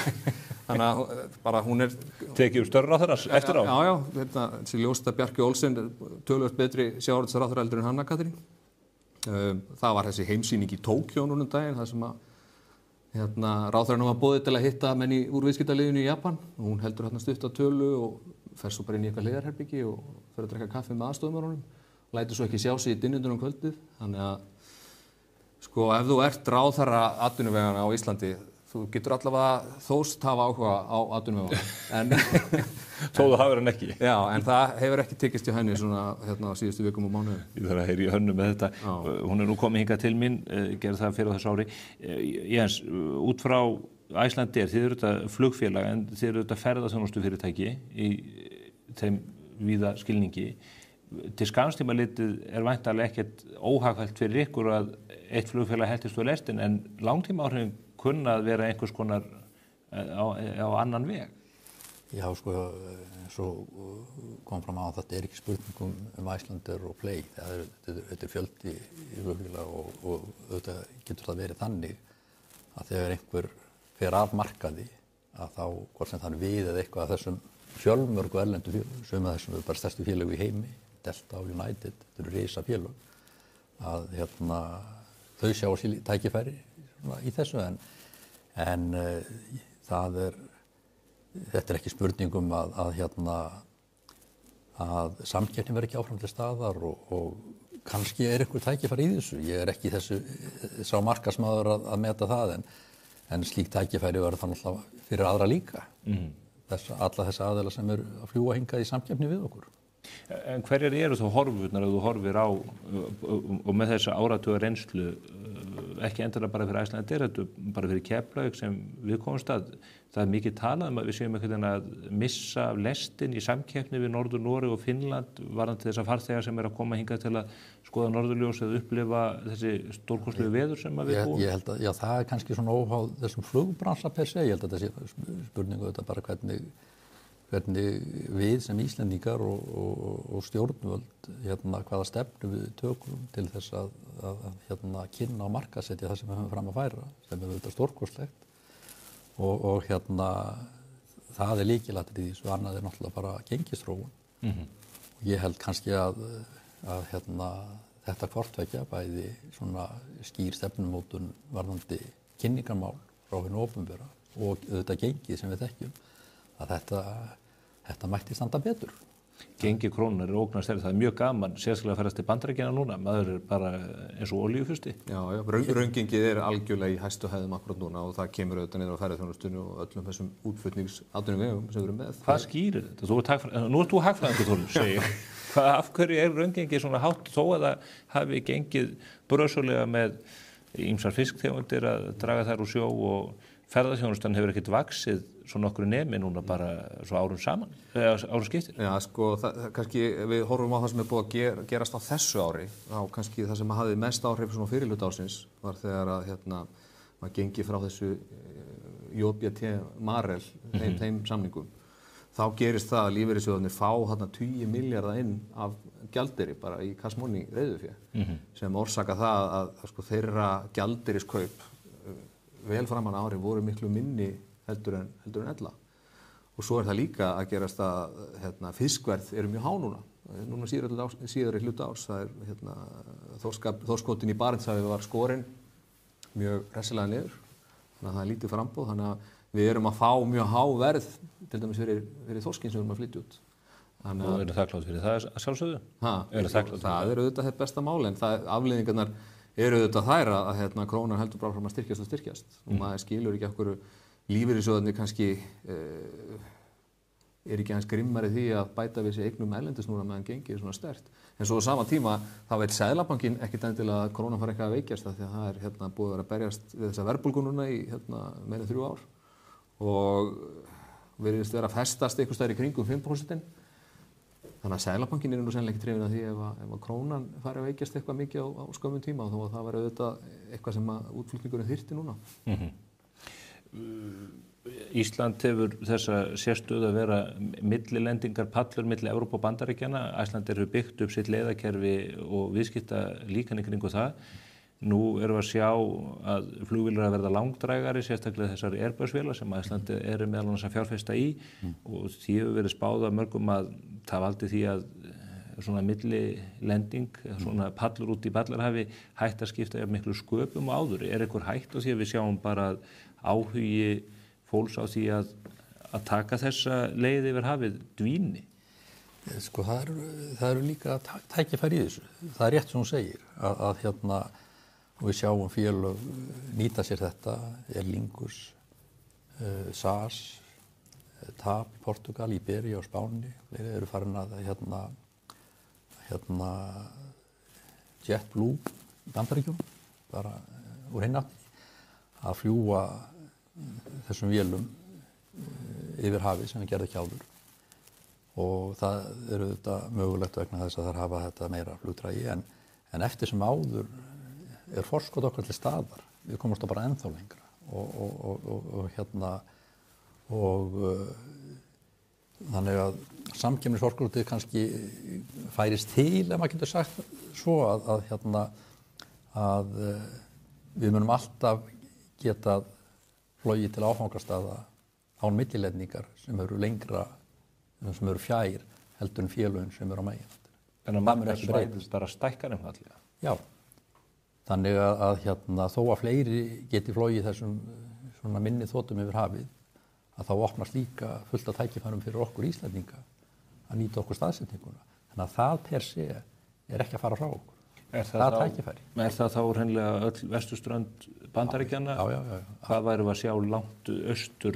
þannig að bara hún tekið störra ráðherra eftir á. Já, þessi ljóst að Bjarkey Olsen töluvert betri sjávarútvegsráðherra heldur en Hanna Katrín. Það var þessi heimsýning í Tókjó núna daginn, þar sem að ráðherranum var boðið til að hitta menn úr viðskiptaliðinu í Japan. Hún heldur stutta tölu og fer svo bara inn í eitthvað hliðarherbyggi og fer að drekka kaffi með aðstofumörunum. Lætur svo ekki sjá sig í dynjundunum kvöldið. Þannig að sko ef þú ert ráðherra atvinnuvegana á Íslandi, þú getur allavega þóst hafa áhuga á atvinnuvegana. Þó þú hafir hann ekki. Já, en það hefur ekki tekist hjá henni svona á síðustu vikum og mánuðum. Ég þarf að heyra í Hönnu með þetta. Já. Hún nú komið hingað til mín, gerði það fyrir á þessu ári. Jens, út frá Icelandair, þið eru þetta flugfélag en þið eru þetta ferðaþjónustufyrirtæki í þeim víða skilningi. Til skamstíma litið væntanlega ekkert óhagfælt fyrir ykkur að eitt flugfélag heltist á lestin, en langtíma áhrifin kunna að vera einhvers konar á annan veg. Já, sko, svo kom fram að þetta ekki spurningum Icelandair og Play. Þetta fjöldi í flugvéla og auðvitað getur það verið þannig að þegar einhver fer af markaði að þá, hvort sem það við eða eitthvað af þessum fjölmörgu erlendu félögum, sem þessum eru bara stærstu félög í heimi, Delta og United, þetta eru risa félög, að þau sjá sér tækifæri í þessu en þetta ekki spurningum að samkeppnin verði ekki áfram til staðar og kannski einhver tækifæri í þessu. Ég ekki sá markaðsmaður að meta það en slík tækifæri verður þannig alltaf fyrir aðra líka. Alla þessa aðeila sem eru að fljúga hingað í samkeppni við okkur. En hverjar eru þá horfurnar ef þú horfir á og með þessa áratuga reynslu ekki endilega bara fyrir Icelandair, þetta bara fyrir Keflavík sem við komumst að það er mikið talað að við séum að missa af lestin í samkeppni við Norður-Noreg og Finnland varðandi þessa farþega sem að koma hingað til að skoða norðurljós eða upplifa þessi stórkostlegu veður sem við búum. Ég held að það er kannski svona óháð þessum flugbransa per se, ég held að þetta sé spurningu þetta bara hvernig við sem Íslendingar og stjórnvöld hvaða stefnu við tökum til þess að kynna og markaðssetja það sem við höfum fram að færa, sem er auðvitað stórkostlegt og það er lykilatriði í þessu, annað er náttúrulega bara gengisþróun. Og ég held kannski að þetta hvorttveggja bæði svona skýr stefnumótun varðandi kynningarmál frá hinu opinbera og auðvitað gengið sem við þekkjum að þetta mætti standa betur. Gengi krónunar er ógnast það er mjög gaman, sérstaklega að ferast til Bandaríkjanna núna, maður er bara eins og olíufusti. Já, raungengið er algjörlega í hæstu hæðum akkurat núna og það kemur auðvitað niður á ferðaþjónustunni og öllum þessum útflutningsatvinnuvegum sem við erum með. Hvað skýrir þetta? Nú ert þú hagfræðingur, Þórður, segi ég. Af hverju er raungengið svona hátt þó að það hafi gengið brösulega með ýmsar fisktegundir að draga þær úr sjó og ferðaþjónustan hefur ekkert vaxið svo nokkru nemi núna bara svo árum saman, árum skiptir? Já, sko, kannski við horfum á það sem er búið að gerast á þessu ári, þá kannski það sem hafði mest áhrif svona fyrir hluta ársins var þegar að maður gengi frá þessu JBT Marel, þeim samningum. Þá gerist það að lífeyrissjóðarnir fá 20 milljarða inn af gjaldeyri bara í Kasmoni reiðufé, sem orsaka það að sko, þeirra gjaldeyrискaup vel framan ári voru miklu minni heldur en ella. Og svo er það líka að gerast að fiskverð eru mjög há núna. Núna síðar í hluta árs. Það er þorskotinn í Barentshafi var skorinn mjög hressilega niður. Þannig að það er lítið framboð. Þannig að við erum að fá mjög há verð til dæmis fyrir þorskinn sem við erum að flytja út. Og eru þakklátt fyrir það að sjálfsögðu? Það er auðvitað þetta besta mál en afleiðingarnar eru auðvitað þær að krónan heldur bara fram að styrkjast og maður skilur ekki af hverju lífeyrissjóðarnir kannski er ekki aðeins grimmari því að bæta við sig eignum erlendis núna meðan gengið er svona sterkt. En svo á sama tíma þá veit Seðlabankinn ekkert endilega að krónan fari eitthvað að veikjast því að það er búið að vera að berjast við þessa verðbólgu núna í meira en 3 ár og virðist vera að festast einhvers staðar í kringum 5%. Þannig að Seðlabankinn er nú sennilega ekki trefin að því ef að krónan fari að veikjast eitthvað mikið á skömmum tíma þó að það væri auðvitað eitthvað sem að útflutningurinn þyrfti núna. Ísland hefur þessa sérstöðu að vera millilendingar pallur milli Evrópu og Bandaríkjanna. Icelandair hefur byggt upp sitt leiðakerfi og viðskipta líkan í kringu það. Nú erum við að sjá að flugvélar að verða langdrægari, sérstaklega þessar Airbus-vélar sem Icelandair eru meðal annars að fjárfesta í og því hefur verið spáð af mörgum að það valdi því að svona millilending, svona pallur út í ballarhafi hætt að skipta miklu sköpum og áður. Er eitthvað hætt á því að við sjáum bara að áhugi fólks á því að taka þessa leið yfir hafið dvíni? Sko það eru líka tækifæri í þessu. Það er rétt sem hún segir að við sjáum félög nýta sér þetta, Lingus, SAS, TAP í Portugal, Iberia og Spáni, eru farin að JetBlue í Bandaríkjum, bara úr hináttinni, að fljúga þessum vélum yfir hafið sem við gerðum ekki áður. Og það eru þetta mögulegt vegna þess að þær hafa þetta meira flugdrægi en eftir sem áður er forskot okkar til staðar. Við komumst á bara ennþá lengra og þannig að samkeppnisorkuverðið kannski færist til, ef maður getur sagt svo að við munum alltaf geta flogið til áfangastaða án milliletningar sem eru lengra, sem eru fjær heldur en félögin sem eru á megin. En að maður svæðist bara stækkar einfallega. Já, þannig að þó að fleiri geti flogið þessum svona minni þotum yfir hafið, að þá opnast líka fullt af tækifærum fyrir okkur Íslendinga að nýta okkur staðsetninguna. Þannig að það per se er ekki að fara frá okkur. Það tækifæri. Er það þá hreinlega öll vesturströnd Bandaríkjanna? Já. Hvað værum við að sjá langt austur,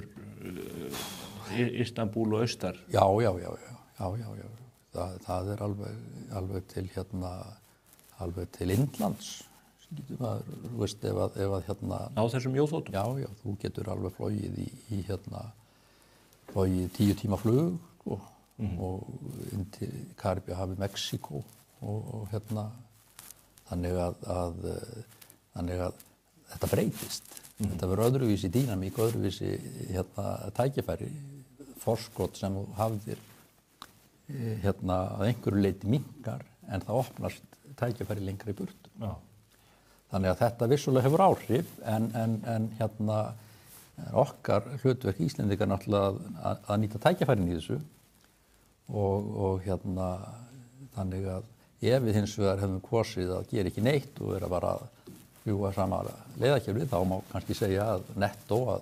Istanbúl og austar? Já. Það er alveg til alveg til Indlands. Maður, þú veist, ef að á þessum mjóþotum? Já, þú getur alveg flogið í flogið 10 tíma flug og inn til Karíbahafið, Mexíkó og þannig að þetta breytist. Þetta verður öðruvísi dýnamík, öðruvísi tækifæri, forskot sem þú hafðir að einhverju leyti minnkar en það opnast tækifæri lengra í burtu. Já. Þannig að þetta vissulega hefur áhrif en okkar hlutverk Íslendingar náttúrulega að nýta tækifærin í þessu og þannig að ef við hins vegar hefum kosið að gera ekki neitt og vera bara að fljúga sama leiðakerfið, þá má kannski segja að nettó að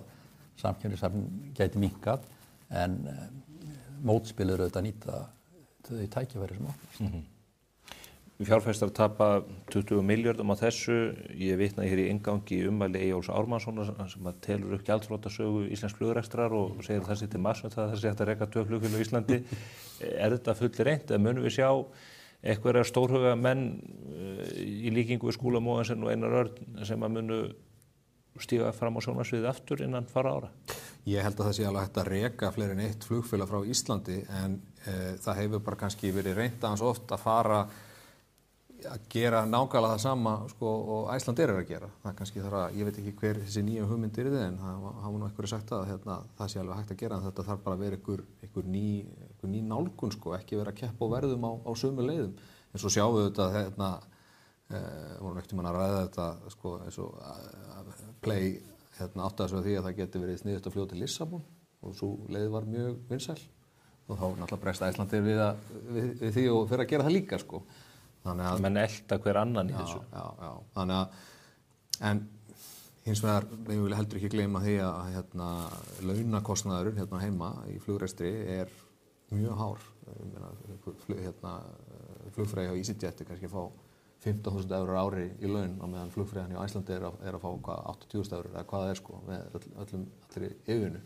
samkeppnishæfnin gæti minnkað en mótspilur auðvitað nýta þau tækifæri sem opnast. Fjárfestar tapa 20 milljörðum á þessu. Ég vitnaði hér í inngangi ummæli Eyjólfs Ármannssonar sem að telur upp gjaldþrotasögu íslensks flugrekstrar og segir að það sé til marks um það sé hægt að reka 2 flugfélög á Íslandi. Er þetta fullir reynt eða munum við sjá einhverja stórhuga menn í líkingu við Skúla Mogensen og Einar Örn sem að munu stíga fram á sjónarsviðið aftur innan fárra ára? Ég held að það sé alveg hægt að reka fleiri en eitt flugfélag frá Íslandi en það hefur bara kannski verið reynt aðeins oft að fara að gera nákvæmlega það sama og Icelandair að gera. Það kannski þarf að, ég veit ekki hver þessi nýja hugmynd er en það hafa nú einhverju sagt að það sé alveg hægt að gera en þetta þarf bara að vera einhver ný nálgun ekki vera að keppa og verðum á sömu leiðum. En svo sjáum við þetta vorum ekkert að ræða þetta eins og Play áttaði sig á því að það geti verið sniðugt að fljóta til Lissabon og svo leið var mjög vinsæl og þá náttúrulega bregst Icelandair við því og fyrir að gera það líka Þannig að menn elta hver annan í þessu. Já. Þannig að en hins vegar við viljum heldur ekki gleyma því að launakostnaðurinn heima í flugrekstri er mjög hár. Flugfreyja hjá EasyJet kannski að fá 15.000 eurur ári í laun á meðan flugfreyjan hjá Icelandair er að fá 80.000 eurur eða hvað það er með allri yfirvinnu.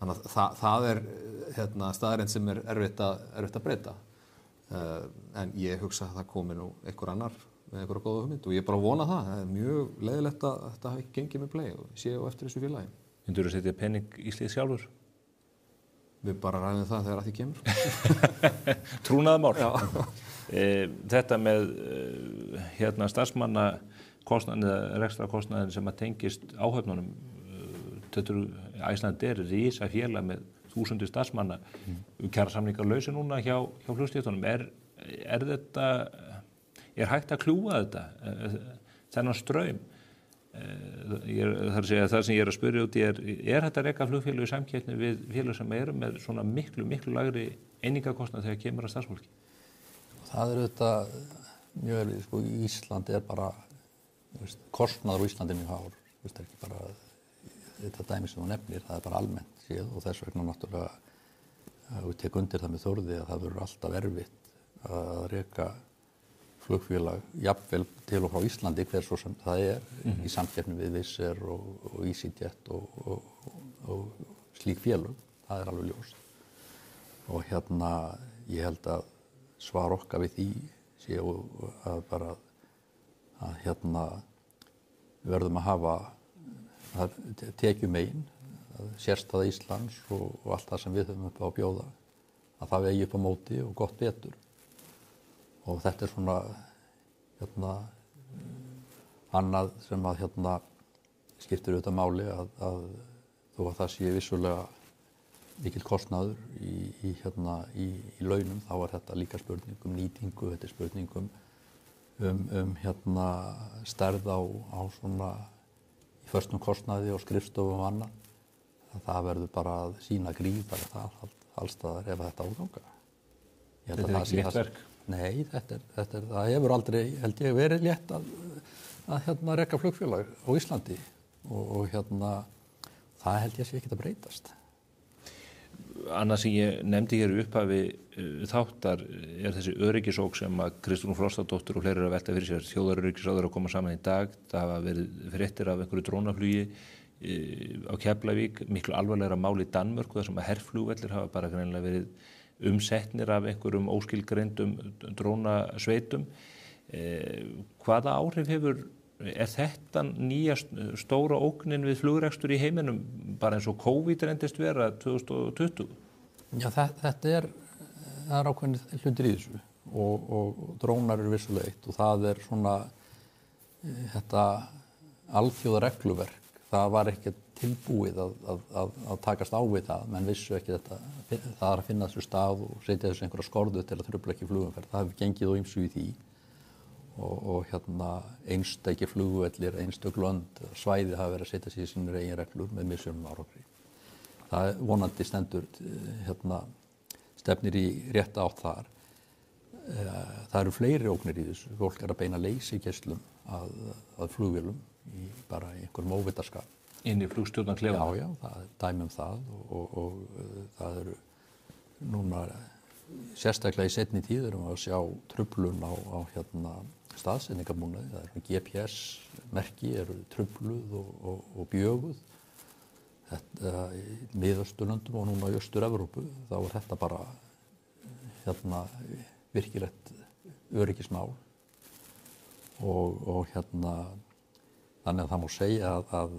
Þannig að það er staðreynd sem er erfitt að breyta. En ég hugsa að það komi nú einhver annar með einhverja góða hugmynd og ég bara vona það er mjög leiðilegt að þetta hafi ekki gengið með Play og sé á eftir þessu félagi. Myndirðu setja pening í slíð sjálfur? Við bara ræðum það þegar að því kemur. Trúnaðarmál. Þetta með starfsmannakostnaðinn eða rekstrarkostnaðinn sem að tengist áhöfnunum Icelandair er rísa félag með 1000 starfsmanna, kjarasamningar lausi núna hjá flugstéttunum. Er hægt að kljúfa þetta, þennan straum? Það sem ég er að spyrja út í er hægt að reka flugfélög í samkeppni við félög sem eru með svona miklu lagri einingakostnað þegar kemur að starfsfólki? Það er auðvitað mjög erfið, Ísland er bara, kostnaður á Íslandi mjög hár, það er ekki bara þetta dæmi sem þú nefnir, það er bara almennt séð og þess vegna náttúrulega við tek undir það með Þórði að það verður alltaf erfitt að reka flugfélag jafnvel til og frá Íslandi hver svo sem það er í samkeppni við Wizz Air og EasyJet og slík félög, það er alveg ljóst. Og ég held að svar okkar við því sé að bara að við verðum að hafa tekjum megin, sérstæða Íslands og allt það sem við höfum upp á að bjóða, að það vegi upp á móti og gott betur. Og þetta er svona annað sem að skiptir auðvitað máli að þó að það sé vissulega mikill kostnaður í launum, þá þetta líka spurning nýtingu, þetta spurning stærð á svona í föstum kostnaði og skrifstofum og annað. Það verður bara að sýna gríðar það allstaðar ef þetta áganga. Þetta er ekki létt verk? Nei, það hefur aldrei, held ég, verið létt að reka flugfélag á Íslandi og það held ég sé ekki að breytast. Annað sem ég nefndi hér upphafi þáttar þessi öryggisók sem að Kristrún Frostadóttir og fleiri að velta fyrir sér. Þjóðaröryggisráður að koma saman í dag. Það hafa verið fréttir af einhverju drónaflugi á Keflavík, miklu alvarlegra mál í Danmörku þar sem að herflugvellir hafa bara greinilega verið umsetnir af einhverjum óskilgreindum drónasveitum. Hvaða áhrif er þetta nýja stóra ógnin við flugrekstur í heiminum, bara eins og COVID reyndist vera 2020? Já, þetta er ákveðnir hlutir í þessu og drónar eru vissulega eitt og það er svona þetta alþjóðaregluverk. Það var ekki tilbúið að takast á við það, menn vissu ekki þetta, það að finna þessu stað og setja þessu einhverja skorðu til að trufla ekki flugumferð. Það hefur gengið á ýmsu í því og einstakir flugvellir, einstök lönd, svæði hafa verið að setja sér í sínir eigin reglur með misjöfnum árangri. Það vonandi stendur stefnir í rétta átt þar. Það eru fleiri ógnir í þessu. Fólk er að beina leysigeislum að flugvélum bara í einhverjum óvitaskap. Inn í flugstjórnarklefanum? Já, það er dæmi það og það eru núna sérstaklega í seinni tíð erum við að sjá truflun á staðsetningabúnaði. Það eru GPS-merki eru trufluð og bjöguð. Þetta í Miðausturlöndum og núna í Austur-Evrópu þá er þetta bara virkilegt öryggismál og þannig að það má segja að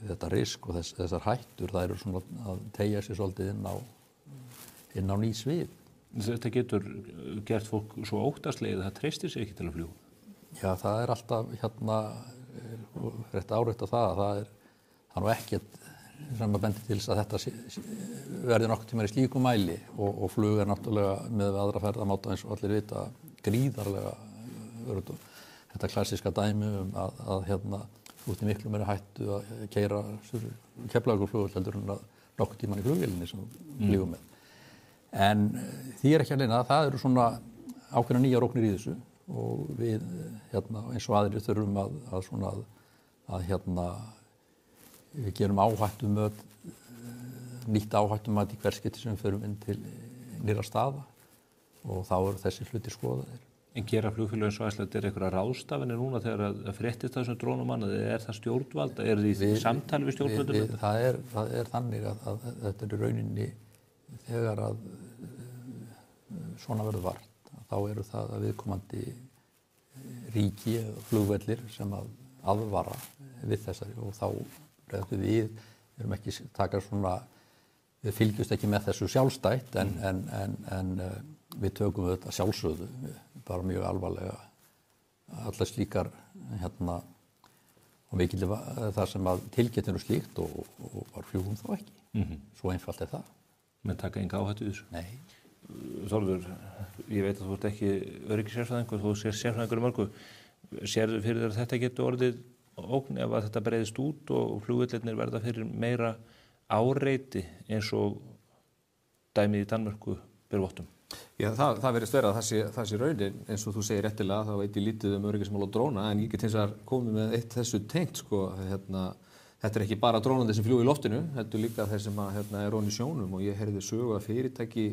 þetta risk og þessar hættur það eru svona að teygja sér svolítið inn á ný svið. Þetta getur gert fólk svo óttaslegið að það treystir sig ekki til að fljúga? Já, það er alltaf rétt áreitt á það er nú ekkert sem að bendi til þess að þetta verði nokkuð tíma í slíkum mæli og flug er náttúrulega með aðra ferðamáta eins og allir vita gríðarlega þetta klassíska dæmi að út í miklu meiri hættu að keyra Keflavíkurflugvöll heldur en að nokkuð tíman í flugvélinni sem flýgum með. En því er ekki að leyna að það eru svona ákveðna nýjar ógnir í þessu og við eins og aðrir þurfum að við gerum áhættumat, nýtt áhættumat í hvert skipti sem við förum inn til nýrra staða og þá eru þessi hlutir skoðaðir. En gera flugfélög eins og Icelandair einhverja ráðstafanir núna þegar að fréttist þessum drónumanna, er það stjórnvald, er því samtali við stjórnvöldum? Það er þannig að þetta er í rauninni þegar að svona verður vart, þá eru það að viðkomandi ríki eða flugvellir sem að aðvara við þessari og þá við erum ekki taka svona, við fylgjumst ekki með þessu sjálfstætt en við tökum þetta sjálfsögðu bara mjög alvarlega allar slíkar og mikil það sem að tilgetinu slíkt og var fljúgum þá ekki. Svo einfalt er það. Menn taka enga áhættu í þessu? Nei. Þórður, ég veit að þú ert ekki öryggissérfræðingur, þú sér sérfræðingur í mörgu. Sérðu fyrir þér að þetta getur orðið ógn ef að þetta breiðist út og flugvellirnir verða fyrir meira áreiti eins og dæmið í Danmörku ber vottum? Já, það verðist vera að það sé raunin eins og þú segir réttilega, þá veit ég lítið öryggismál og dróna en ég get hins vegar komið með eitt þessu tengt þetta er ekki bara drónandi sem fljúga í loftinu, þetta er líka þeir sem er ofan í sjónum og ég heyrði sögu af fyrirtæki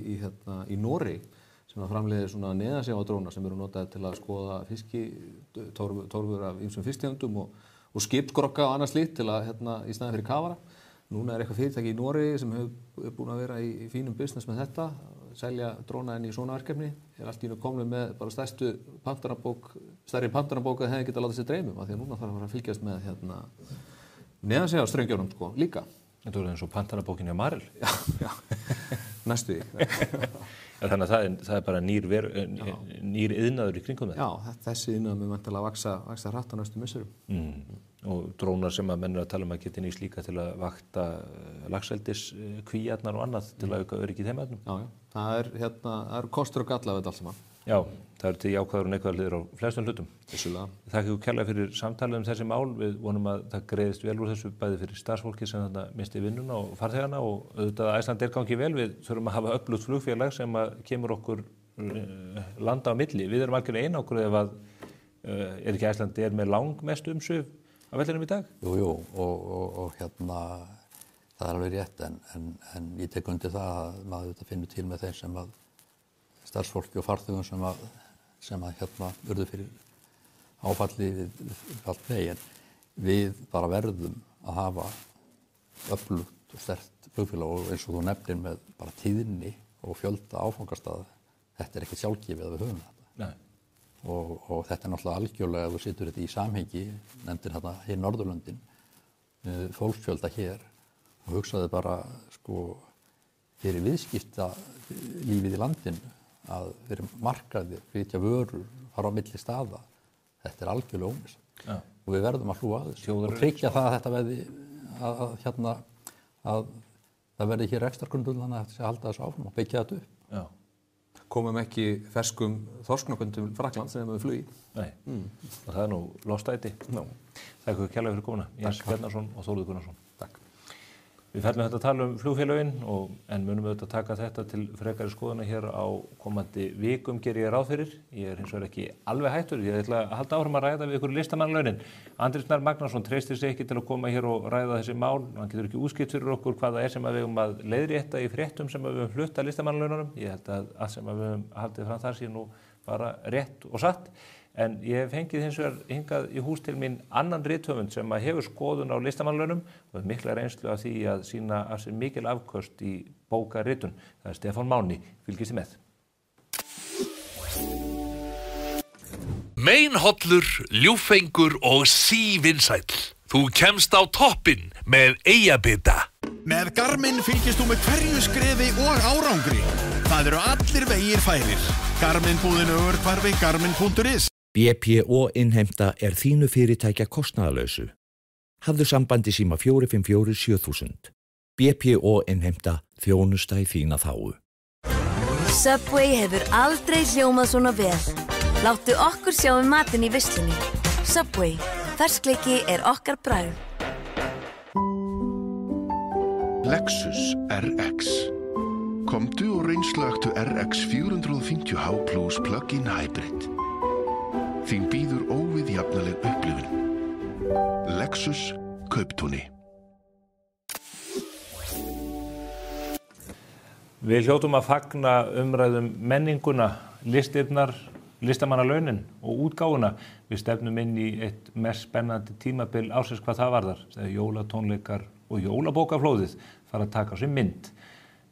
í Noregi sem að framleiðir svona neðansjávardróna sem eru notaðir til að skoða torfur af ýmsum fisktegundum og skipskrokka og annað slíkt til að í staðinn fyrir kafara. Núna er eitthvað fyrirtæki í Noregi sem hefur búin að vera í fínum business með þetta, selja dróna inn í svona verkefni, allt í einu komið með bara stærri pantanabók að hefði getað látið sér dreymum af því að núna þarf að fara að fylgjast með neðansjávarstrengjunum líka. Þetta voru eins og pantanabókinni á Marel. Já, næstu því. Þannig að það bara nýr iðnaður í kringum þetta. Já, þessi iðnaður mun væntanlega vaksa hratt á næstu misserum. Og drónar sem að menn að tala að geta nýst líka til að vakta laxeldis, kvíarnar og annað til að auka öryggi í þeim efnum. Já, það er kostur og galla við þetta allt saman. Já, það til jákvæður og neikvæður hliðir á flestum hlutum. Vissulega. Þakka ykkur kærlega fyrir samtalið þessi mál. Við vonum að það greiðist vel úr þessu bæði fyrir starfsfólki sem þarna misti vinnuna og farþegana og auðvitað að Icelandair gangi vel. Við þurfum að hafa öflugt flugfélag sem að kemur okkur landa á milli. Við erum algjörlega einangruð ef að er ekki Icelandair með langmest umsvif á vellinum í dag? Jú, og það er alveg rétt en ég tek undir það að maður finnur til með þeim sem að starfsfólki og farþegum sem að urðu fyrir áfalli við allt vegi. En við bara verðum að hafa öflugt og sterkt flugfélag og eins og þú nefnir með bara tíðni og fjölda áfangastaða. Þetta er ekkert sjálfgefið að við höfum þetta. Nei. Og þetta er náttúrulega algjörlega ef þú situr þetta í samhengi, nefndir hérna hér Norðurlöndin, fólksfjölda hér og hugsaði bara fyrir viðskipta lífið í landinu að vera markaði, flytja vörur, fara á milli staða. Þetta er algjörlega ómissandi. Ja. Og við verðum að hlúa að þessu og tryggja það að þetta verði að það verði hér rekstrargrundvöll þannig að þetta sé að halda þessu áfram og byggja þetta upp. Já. Komum ekki ferskum þorsknökundum Frakklands sem við flugi. Nei, og það er nú lostæti. Þakka ykkur kærlega fyrir komuna. Jens Bjarnason og Þórður Gunnarsson. Takk. Við fællum þetta að tala flugfélögin en munum auðvitað taka þetta til frekari skoðuna hér á komandi vikum gerir ég ráð fyrir. Ég er hins vegar ekki alveg hættur. Ég ætla að halda áfram að ræða við ykkur listamannalaunin. Andri Snær Magnason treystir sig ekki til að koma hér og ræða þessi mál. Hann getur ekki útskýrt fyrir okkur hvað það er sem við höfum að leiðrétta í fréttum sem við höfum flutt að listamannalaununum. Ég held að allt sem við höfum haldið fram þar sé nú bara rétt og satt. En ég hef fengið hins vegar hingað í hús til mín annan rithöfund sem hefur skoðun á listamannalaunum og mikla reynslu af því að sýna af sér mikil afköst í bókaritun. Það er Stefán Máni, fylgist þið með. Meinhollur, ljúffengur og sívinsæll. Þú kemst á toppinn með Eyjabita. Með Garmin fylgist þú með hverju skrefi og árangri. Það eru allir vegir færir. Garmin búðin Ögurhvarfi, garmin.is. BPO innheimta er þínu fyrirtækja kostnaðarlausu. Hafðu sambandi síma 454 7000. BPO innheimta þjónusta í þína þágu. Subway hefur aldrei hljómað svona vel. Láttu okkur sjá matinn í veislunni. Subway, ferskleiki er okkar bragð. Lexus RX. Komdu og reynslagtu RX 450h Plus Plug-in Hybrid. Þín býður óviðjafnaleg upplifun. Lexus Kauptúni. Við hljótum að fagna umræðum menninguna, listirnar, listamannalaunin og útgáfuna. Við stefnum inn í eitt mest spennandi tímabil ársins hvað það varðar. Þegar jólatónleikar og jólabókaflóðið fara að taka á sig mynd.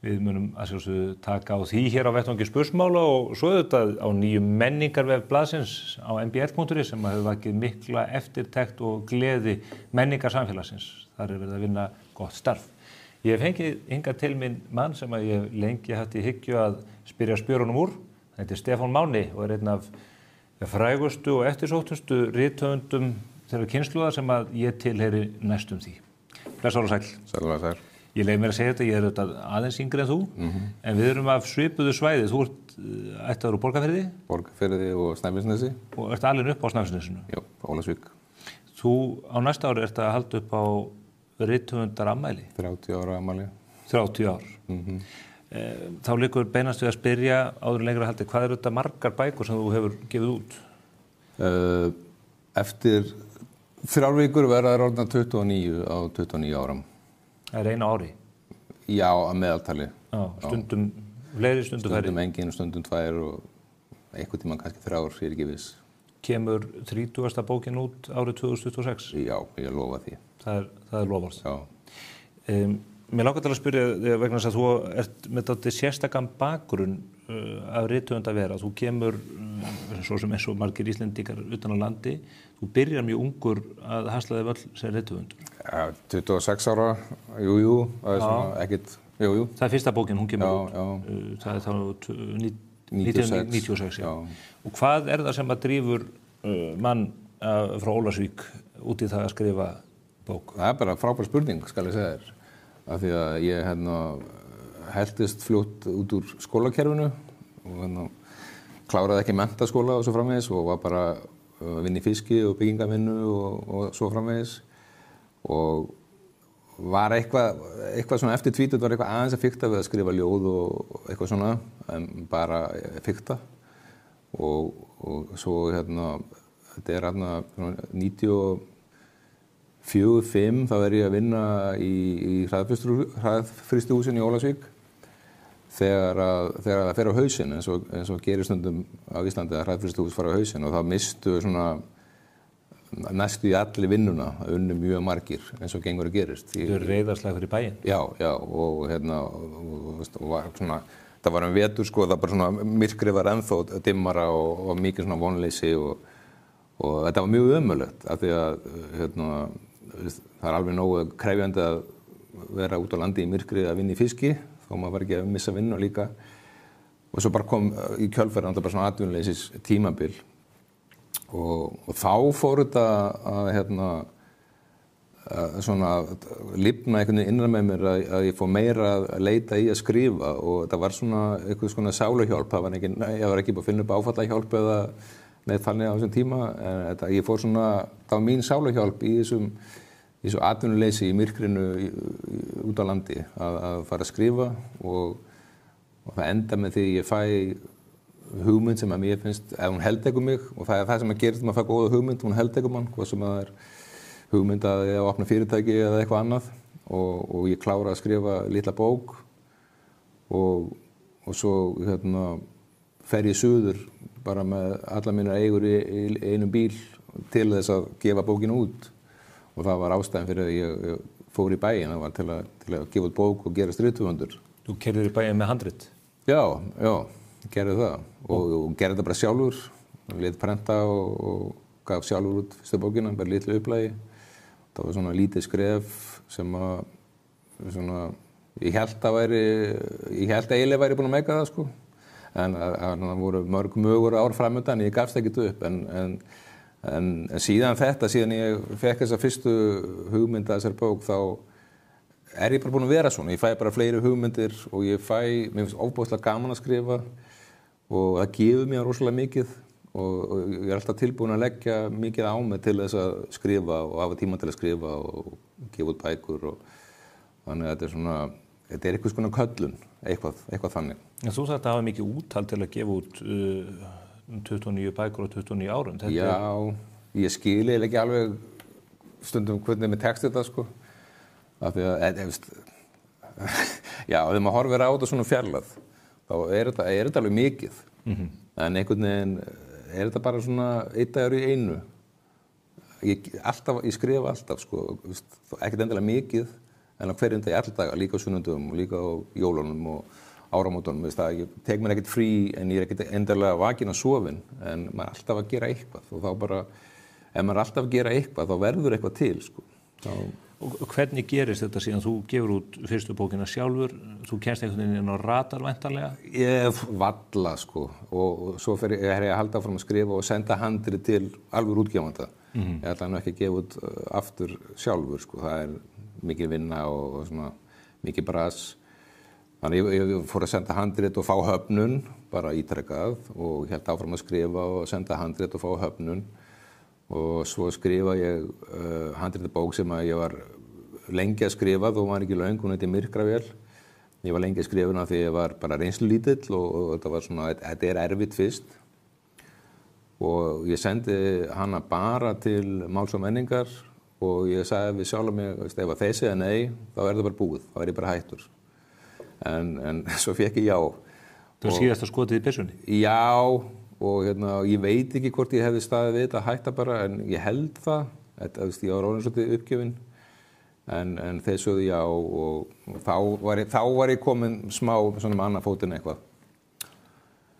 Við munum að sjálfsögðu taka á því hér á vettvangi spursmála og svo auðvitað á nýjum menningarvef blaðsins á mbl.is sem hefur vakið mikla eftirtekt og gleði menningarsamfélagsins. Þar er verið að vinna gott starf. Ég hef fengið hingað til minn mann sem að ég lengi haft í hyggju að spyrja spjörunum úr. Það heitir Stefán Máni og er einn af frægustu og eftirsóttustu rithöfundum þeirra kynslóðar sem að ég tilheyri næstum því. Blessaður og sæll. Sæll og sæll. Ég leyfi mér að segja þetta, ég er auðvitað aðeins yngri en þú, en við erum af svipuðu svæði. Þú ert ættaður úr Borgarfirði? Borgarfirði og Snæfellsnesi. Og ert alinn upp á Snæfellsnesinu? Já, Ólafsvík. Þú á næsta ári ert að halda upp á rithöfundarafmæli? 30 ára afmæli. 30 ár. Þá liggur beinast við að spyrja áður en lengra haldi, hvað eru þetta margar bækur sem þú hefur gefið út? Eftir 3 vikur verða þær orðnar 29 á 29 áram. Það er einu ári? Já, að meðaltali. Já, stundum fleiri, stundum færri? Stundum engin, stundum 2 og einhvern tímann kannski 3 ár, ég er ekki viss. Kemur 30. bókin út árið 2026? Já, ég lofa því. Það er loforð? Já. Mér langar til að spyrja þig vegna þess að þú ert með þetta sérstakann bakgrunn af rithöfund að vera. Þú kemur, svo sem eins og margir Íslendingar utan á landi, þú byrjar mjög ungur að hasla þig völl sem rithöfundur. Ja, 26 ára, jú, það er svona Jú. Það fyrsta bókin, hún kemur út. Það þá 1996. Já. Og hvað það sem að drífur mann frá Ólafsvík út í það að skrifa bók? Það bara frábær spurning, skal ég segja þér. Af því að ég heltist fljótt út úr skólakerfinu og kláraði ekki menntaskóla og svo framvegis og var bara að vinna í fiski og byggingavinnu og svo framvegis. Og var eitthvað svona eftir tvítut var eitthvað aðeins að fikta við að skrifa ljóð og eitthvað svona, en bara fikta. Og svo þetta 94-95, þá ég að vinna í hraðfrystihúsinu í Ólafsvík þegar það fer á hausinn eins og gerir stundum á Íslandi að hraðfrystihús fara á hausinn og þá mistu svona næstu í allir vinnuna að unnu mjög margir eins og gengur að gerist. Þú eru reiðarslag fyrir bæinn? Já, og var svona, það var vetur sko, það bara svona myrkrið var ennþá dimmara og mikið svona vonleysi og þetta var mjög ömurlegt af því að það alveg nógu krefjandi að vera út á landi í myrkrið að vinna í fiski þó maður var ekki að missa vinnu líka og svo bara kom í kjölfarið bara svona atvinnuleysis tímabil og þá fór þetta að svona lifna einhvern veginn innan með mér að ég fór meira að leita í að skrifa og þetta var svona eitthvað svona sáluhjálp, ég var ekki búin að finna upp áfallahjálp eða neitt þannig á þessum tíma en ég fór svona, það var mín sáluhjálp í þessu atvinnuleysi í myrkrinu út á landi að fara að skrifa og það enda með því ég fæ hugmynd sem að mér finnst, ef hún heldegur mig og það það sem að gerist maður fær góða hugmynd, hún heldegur mann, hvað sem að hugmynd að ég opna fyrirtæki eða eitthvað annað og ég klára að skrifa litla bók og svo fer ég suður bara með alla mínar eigur í einum bíl til þess að gefa bókinu út og það var ástæðan fyrir að ég fór í bæinn, það var til að gefa út bók og gerast rithöfundur. Þú keyrðir í bæinn með handrit? Já, gerði það og gerði þetta bara sjálfur, lét prenta og gaf sjálfur út fyrstu bókina, bara litlu upplagi. Það var svona lítið skref sem að ég held að eiginlega væri búin að meika það sko. En það voru mörg mögur ár framöndan, ég gafst ekkert upp en síðan ég fekk þessa fyrstu hugmynd að þessari bók þá ég bara búin að vera svona, ég fæ bara fleiri hugmyndir og mér finnst ofboðslega gaman að skrifa og það gefur mér rosalega mikið og ég alltaf tilbúin að leggja mikið á mig til þess að skrifa og hafa tíma til að skrifa og gefa út bækur og þannig að þetta eitthvað svona köllun, eitthvað þannig. En þú sagði að hafa mikið úthald til að gefa út 29 bækur á 29 árum. Já, ég skil ekki alveg stundum hvernig mér tekst þetta sko. Af því að, já, þegar maður horfir á þetta svona fjarlægð, þá þetta alveg mikið. En einhvern veginn þetta bara svona einn dagur í einu. Ég skrifa alltaf sko, ekkert endilega mikið, en á hverjum dag alla daga, líka á sunnundum og líka á jólunum og áramótunum. Ég tek mér ekkert frí en ég ekkert endilega vakin að sofin, en maður alltaf að gera eitthvað og þá bara, ef maður alltaf að gera eitthvað, þá verður eitthvað til sko. Og hvernig gerist þetta síðan þú gefur út fyrstu bókina sjálfur, þú kemst einhvern veginn inn á radar væntanlega? Ég valla sko og svo fer ég að halda áfram að skrifa og senda handrið til alveg útgefanda. Ég ætla nú ekki að gefa út aftur sjálfur sko, það mikið vinna og svona mikið bras. Þannig ég fór að senda handrit og fá höfnun, bara ítrekkað og hélt áfram að skrifa og senda handrit og fá höfnun. Og svo skrifa ég handritabók sem að ég var lengi að skrifa, þó var ekki löng, hún heiti Myrkravél. Ég var lengi að skrifa hana því ég var bara reynslulítill og þetta var svona, þetta erfitt fyrst. Og ég sendi hana bara til Máls og menningar og ég sagði við sjálf mig, ef þeir segja nei, þá það bara búið, þá ég bara hættur. En svo fekk ég já. Það var síðasta skotið í byssunni? Já. Og ég veit ekki hvort ég hefði staðið við þetta að hætta bara, en ég held það. Ég var orðinn svolítið uppgefinn, en þeir sögðu já og þá var ég komin smá svona með annað fótinn eitthvað.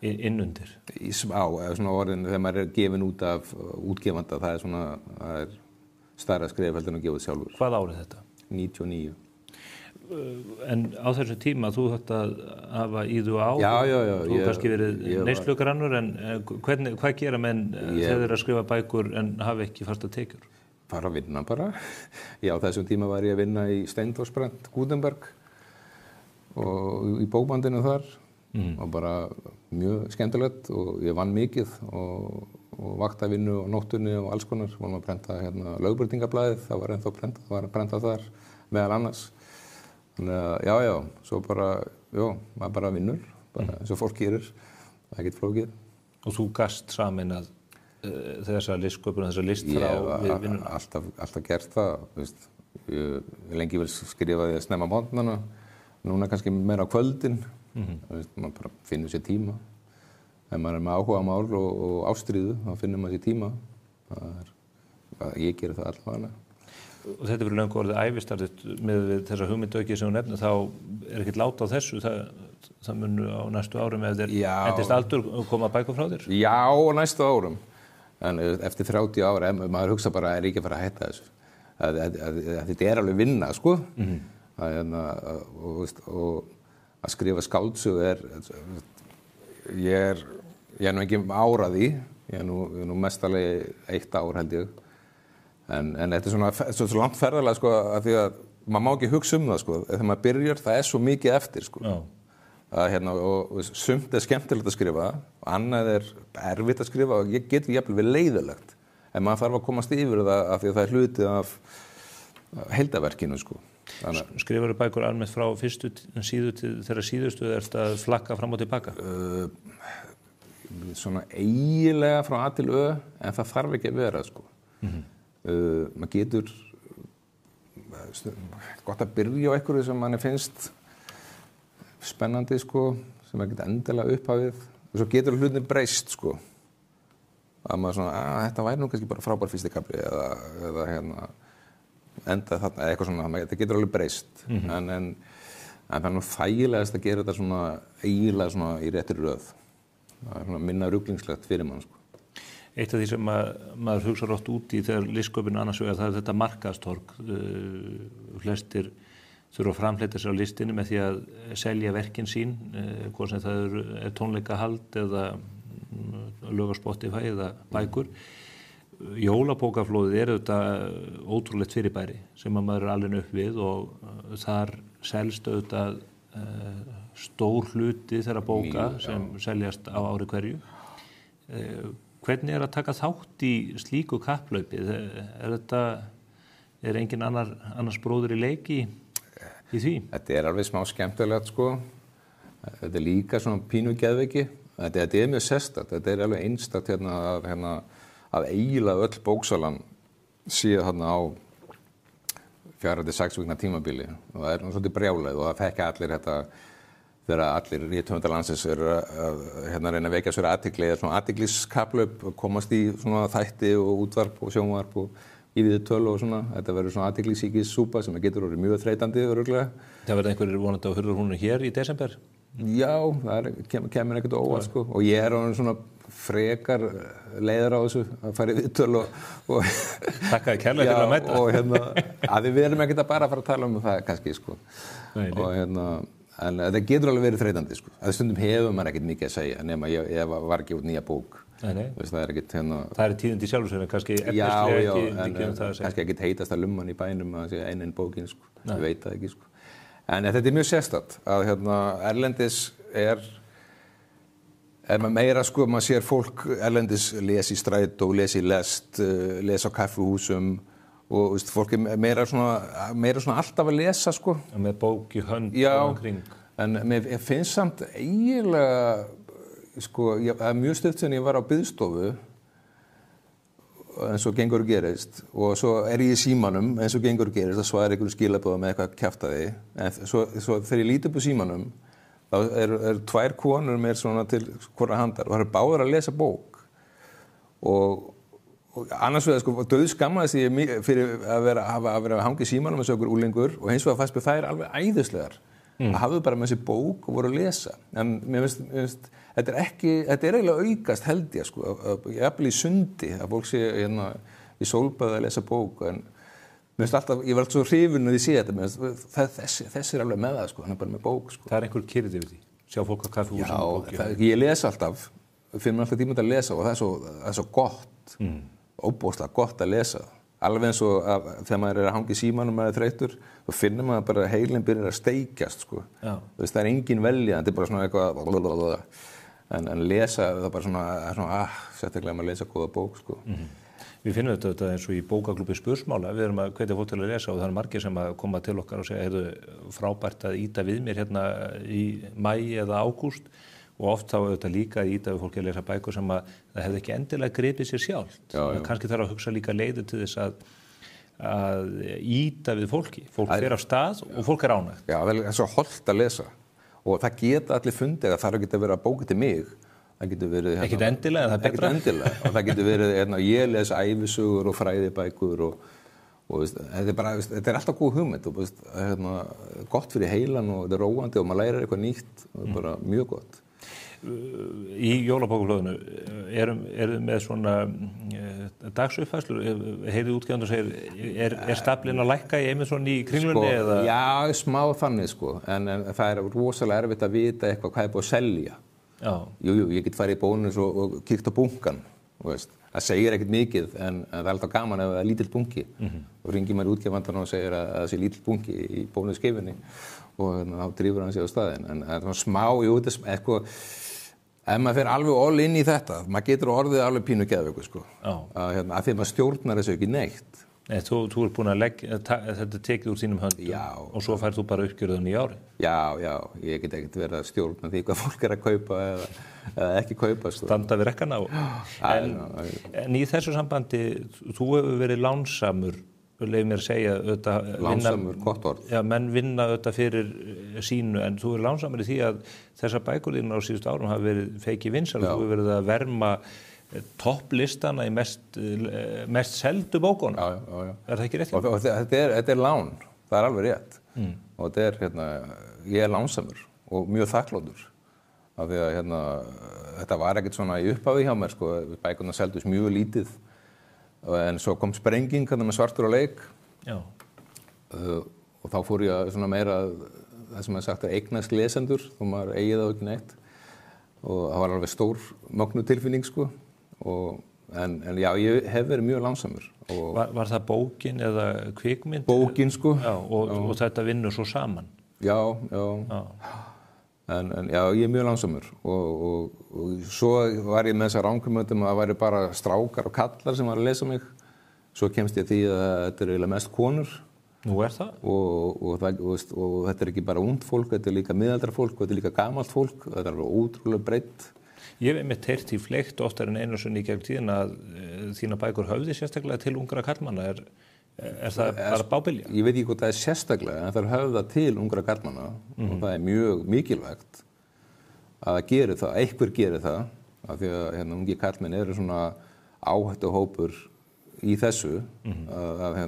Innundir? Smá, svona orðin þegar maður gefinn út af útgefanda, það stærra skref heldur en að gefa þetta sjálfur. Hvað árið þetta? 99. En á þessum tíma, þú þátt að hafa íðu á, Já. Þú kannski verið neyslugrannur, en hvað gera menn þegar þeir að skrifa bækur en hafa ekki fasta tekjur? Bara að vinna bara. Já, þessum tíma var ég að vinna í Steindórsbrand, Gutenberg og í bókbandinu þar og bara mjög skemmtilegt og ég vann mikið og vaktavinnu og nóttunni og alls konar. Vorum að prenta lögbreytingablaðið, það var ennþá prentað, var að prenta þar meðal annars. Þannig að já, svo bara, maður bara vinnur, bara eins og fólk gerir, það er ekkert flókið. Og þú gast samin að þessa listsköpun, þessa list frá við vinnuna? Ég hef alltaf gert það, veist. Ég lengi vel skrifaði snemma mótnana, núna kannski meira á kvöldin, maður bara finnur sér tíma. Ef maður með áhuga mál og ástríðu, þá finnur maður sér tíma. Ég gerir það allavega. Og þetta fyrir löngu orðið ævistarfið með þessa hugmyndaauki sem þú nefnir, þá er ekkert lát á þessu, það munu á næstu árum ef þeir endist aldur koma bækur frá þér? Já, á næstu árum. En eftir 30 ára, maður hugsa bara að ekki að fara að hætta þessu. Þetta er alveg vinna, sko. Og að skrifa skáldsögu ég er nú ekki áraði, ég er nú mestalegi 1 ár held ég. En þetta er svo langt ferðalega, sko, að því að maður má ekki hugsa það, sko. Þegar maður byrjar, það er svo mikið eftir, sko. Og sumt er skemmtilegt að skrifa og annað er erfitt að skrifa og ég getur jafnvel við leiðilegt. En maður þarf að komast yfir það af því að það er hluti af heildarverkinu, sko. Skrifarðu bækur almennt frá fyrstu síðu til þeirra síðustu eða ertu að flakka fram og tilbaka? Svona eiginlega frá A til Ö, en það þarf ekki að vera, sko. Maður getur gott að byrja á einhverju sem manni finnst spennandi, sko, sem er ekkert endilega upphafið og svo getur hlutinni breyst, sko, að maður svona, þetta væri nú kannski bara frábær fyrsti kafli eða enda þarna, eða eitthvað svona, þetta getur alveg breyst en það er nú þægilegast að gera þetta svona eiginlega svona í réttri röð, það er svona minna ruglingslegt fyrir mann, sko. Eitt af því sem maður hugsar oft út í þegar listsköpun annars vegar, það er þetta markaðstorg. Flestir þurfa að framfleyta sér á listinni með því að selja verkin sín, hvort sem það er tónleikahald eða lög á Spotify eða bækur. Jólabókaflóðið er auðvitað ótrúlegt fyrirbæri sem maður er alveg upp við og þar selst auðvitað stór hluti þeirra bóka sem seljast á ári hverju. Hvernig er að taka þátt í slíku kapplaupi? Er engin annars bróður í leiki í því? Þetta er alveg smá skemmtilegt, sko. Þetta er líka svona pínu geðveiki. Þetta er mjög sérstakt. Þetta er alveg einstakt að eiginlega öll bóksalan sé þarna á 4 til 6 vikna tímabili. Og það er svolítið brjálæð og það fekk allir þetta þegar allir rithöfundar landsins eru að reyna að vekja sér athygli eða svona athygliskapplaup og komast í svona þætti og útvarp og sjónvarp og í viðtöl og svona. Þetta verður svona athyglisíkissúpa sem getur orðið mjög þreytandi örugglega. Það verður einhverjir vonandi á hurðarhúninu hér í desember? Já, það kemur ekkert óvart, sko. Og ég er orðinn svona frekar leiður á þessu að fara í viðtöl og Þakkaði kærlega fyrir að mæta. Og að við erum ekkert að bara fara að tala um það kannski, sko. Og en þetta getur alveg verið þreytandi, sko. Að stundum hefur maður ekkert mikið að segja nema ég var ekki út nýja bók. Nei. Það er ekkert Það er tíðindi sjálfur sér en kannski efnislega ekki mikið um það að segja. Kannski ekkert heitasta lumman í bænum að segja einn bókin, sko. Ég veit það ekki, sko. En þetta er mjög sérstakt að erlendis er meira, sko, maður sér fólk erlendis lesa í strætó, lesa í lest, lesa á kaffiúsum og fólk er meira svona alltaf að lesa, sko. Með bók í hönd og omkring. En mér finnst samt eiginlega, sko, það er mjög stutt sem ég var á biðstofu eins og gengur og gerist og svo er ég í símanum eins og gengur og gerist að svara einhverjum skilaboða með eitthvað kjaftaði. En svo þegar ég líti upp á símanum þá eru 2 konur mér svona til hvora handar og það eru báðar að lesa bók og annars vegar, sko, dauðskammaðist ég fyrir að vera að hanga í símanum eins og einhver úlingur og hins vegar fannst mér þær alveg æðislegar að hafðu bara með þessi bók og voru að lesa. En mér finnst þetta er eiginlega aukast held ég, sko, jafnvel í sundi að fólk sé í sólbaði að lesa bók en Mér finnst alltaf, ég var alltaf svo hrifinn að ég sé þetta, þessi alveg með það, sko, hann bara með bók, sko. Það einhver kyrrð yfir því, sjá fólk á kaffihúsum og bók. Já, ég les alltaf, finn mér alltaf tíma að lesa og það er svo gott, óbóðslega gott að lesa. Alveg eins og þegar maður að hangi í símanum og maður þreyttur, þá finnur maður bara heilinn byrjar að steikjast, sko. Það er engin velja, þetta bara svona eitthvað, en lesa, það er bara svona sérstaklega maður lesa góða bók, sko. Við finnum þetta eins og í bókaklúbbi Spursmála, við erum að hvetja fólk til að lesa og það margir sem að koma til okkar og segja, frábært að ýta við mér hérna í maí eða ágúst og oft þá auðvitað líka að ýta við fólki að lesa bækur sem að það hefði ekki endilega gripið sér sjálft. Kannski þarf að hugsa líka leiðir til þess að ýta við fólki. Fólk fer af stað og fólk ánægt. Já, það er svo hollt að lesa og það geta allir fundið að það þarf ekki að vera bókið til mig. Það getur verið... Ekkert endilega, það er betra. Ekkert endilega. Og það getur verið, ég les ævisögur og fræðibækur og þetta er alltaf góð hugmynd og gott fyrir heilan og þetta er róandi og maður lærir eitthvað nýtt og það er bara mjög gott. Í jólabókaflöðinu erum með svona dagsuppfærslur, heyrið útgefandi og segir, er staflinn að lækka í einmitt svona í kringlunni eða? Já, smá þannig sko, en það er rosalega erfitt að vita eitthvað hvað er búið að selja. Jú, ég get farið í Bónus og kíkt á bunkan, það segir ekkert mikið en það er alltaf gaman ef það er lítill bunki og ringir maður útgefandan og segir að það sé lítill bunki í bónuskeifinni og þá drýfur hann sig á staðinn en það er svona smá, jú, ef maður fer alveg all inn í þetta, maður getur orðið alveg pínu geðveikur, sko, að því maður stjórnar þessu ekki neitt. Nei, þú ert búin að leggja, þetta tekið úr þínum höndum og svo færð þú bara uppgjörðun í ári. Já, ég get ekkert verið að stjórna því hvað fólk er að kaupa eða ekki kaupa. Standa við rekkana á. En í þessu sambandi, þú hefur verið lánsamur, leið mér að segja, lánsamur, gott orð. Já, menn vinna auðvitað fyrir sínu, en þú er lánsamur í því að þessar bækur þínar á síðustu árum hafa verið feiki vinsæl, þú hefur verið að verma topplistana í mest seldu bókunum. Já. Er það ekki rétt? Og þetta er lán, það er alveg rétt. Og þetta er, ég er lánsamur og mjög þakkláttur. Af því að þetta var ekkert svona í upphafi hjá mér, sko, bækurnar seldust mjög lítið. En svo kom sprenging með Svartur á leik. Já. Og þá fór ég svona meira, það sem sagt eignast lesendur, og maður eigið það ekki neitt. Og það var alveg stór mögnu tilfinning, sko. En já, ég hef verið mjög lánsamur. Var það bókin eða kvikmynd? Bókin, sko. Já, og þetta vinnur svo saman? Já. En já, ég er mjög lánsamur. Og svo var ég með þessar rangumöndum að það væri bara strákar og kallar sem var að lesa mig. Svo kemst ég því að þetta er eiginlega mest konur. Nú er það? Og þetta er ekki bara ungt fólk, þetta er líka miðaldra fólk, þetta er líka gamalt fólk, þetta er alveg ótrúlega breytt. Ég hef einmitt heyrt í fleygt oftar en einu sinni í gegn tíðin að þína bækur höfði sérstaklega til ungra karlmanna. Er það bara bábilja? Ég veit ekki hvað það er sérstaklega, en það höfða til ungra karlmanna og það er mjög mikilvægt að það gerir það, einhver gerir það, af því að ungi karlmenn eru svona áhættuhópur í þessu, að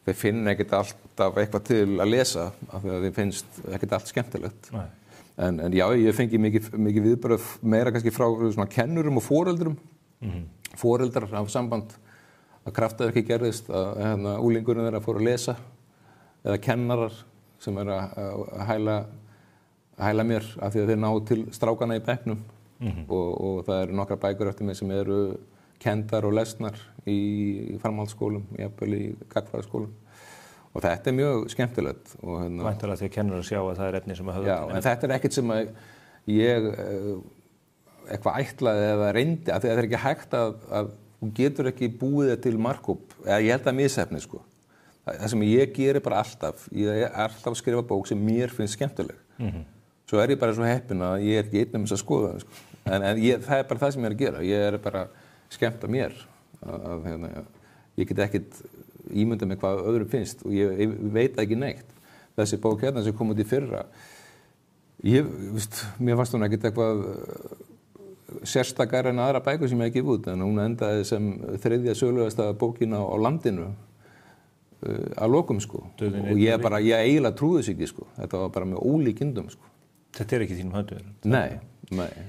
þeir finna ekkert alltaf eitthvað til að lesa af því að þeir finnst ekkert allt skemmtilegt. En já, ég fengi mikið viðbröð meira kannski frá svona kennurum og foreldrum. Foreldrar hafa samband að kraftaverki gerðist að úlingurinn þeirra fóru að lesa eða kennarar sem er að hæla mér af því að þeir ná til strákana í bekknum og það eru nokkra bækur eftir mig sem eru kenndar og lesnar í framhaldsskólum, jafnvel í gagnfræðaskólum. Og þetta er mjög skemmtilegt. Væntanlega því að kennar að sjá að það er efni sem að höfða. Já, en þetta er ekkert sem að ég eitthvað ætlaði eða reyndi, af því að það er ekki hægt að þú getur ekki búið það til markup, eða ég held að misefni, sko. Það sem ég gerir bara alltaf, ég er alltaf að skrifa bók sem mér finnst skemmtileg. Svo er ég bara svo heppinn að ég er ekki einn að skoða það, sko. En það er bara það sem ég er að gera, ég er bara skemmta mér. Ég get ekkert ímynda mig hvað öðrum finnst og ég veit ekki neitt. Þessi bók hérna sem kom út í fyrra, mér fannst hún ekkert eitthvað sérstakar en aðra bækur sem ég hef gefið út, en hún endaði sem 3. sögulegasta bókin á landinu að lokum, sko. Og ég eiginlega trúði þess ekki, sko. Þetta var bara með ólíkindum, sko. Þetta er ekki þínum höndum? Nei,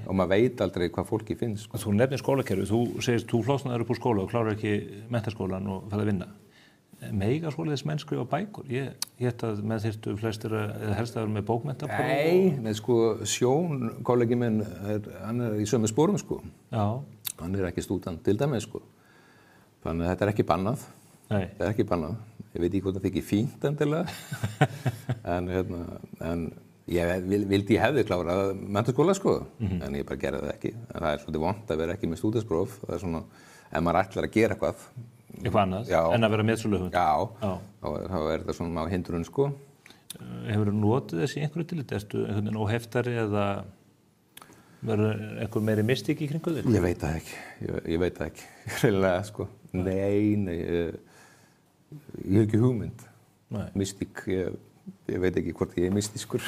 og maður veit aldrei hvað fólki finnst, sko. Þú nefnir skólakerfið, þú segist þú flosnaður upp úr skóla og klárar ekki menntaskólan og ferð að vinna. mega svoleiðis menn skrifa bækur? Ég held að með þyrftu flestir eða helst að vera með bókmenntapróf. Nei, sko, Sjón, kollegi minn, hann í sömu sporum, sko. Já. Hann ekki stúdent til dæmis, sko. Þannig að þetta ekki bannað. Nei. Þetta ekki bannað. Ég veit ekki hvort það þykir fínt endilega. en ég vildi ég hefði klárað menntaskóla, sko. En ég bara gerði það ekki. En það svolítið vont að vera ekki með stúdentspróf. Það svona, ef maður ætlar að gera eitthvað annað, en að vera metsöluhöfund. Já, þá þetta svona á hindrun, sko. Hefur þú notið þessi einhverju til þetta? Ertu einhvern veginn óheftari eða verður einhver meiri mystík í kringu þig? Ég veit það ekki. Ég veit það ekki. Hreinlega, sko. Nei, ég hef ekki hugmynd. Mystík, ég veit ekki hvort ég mystískur.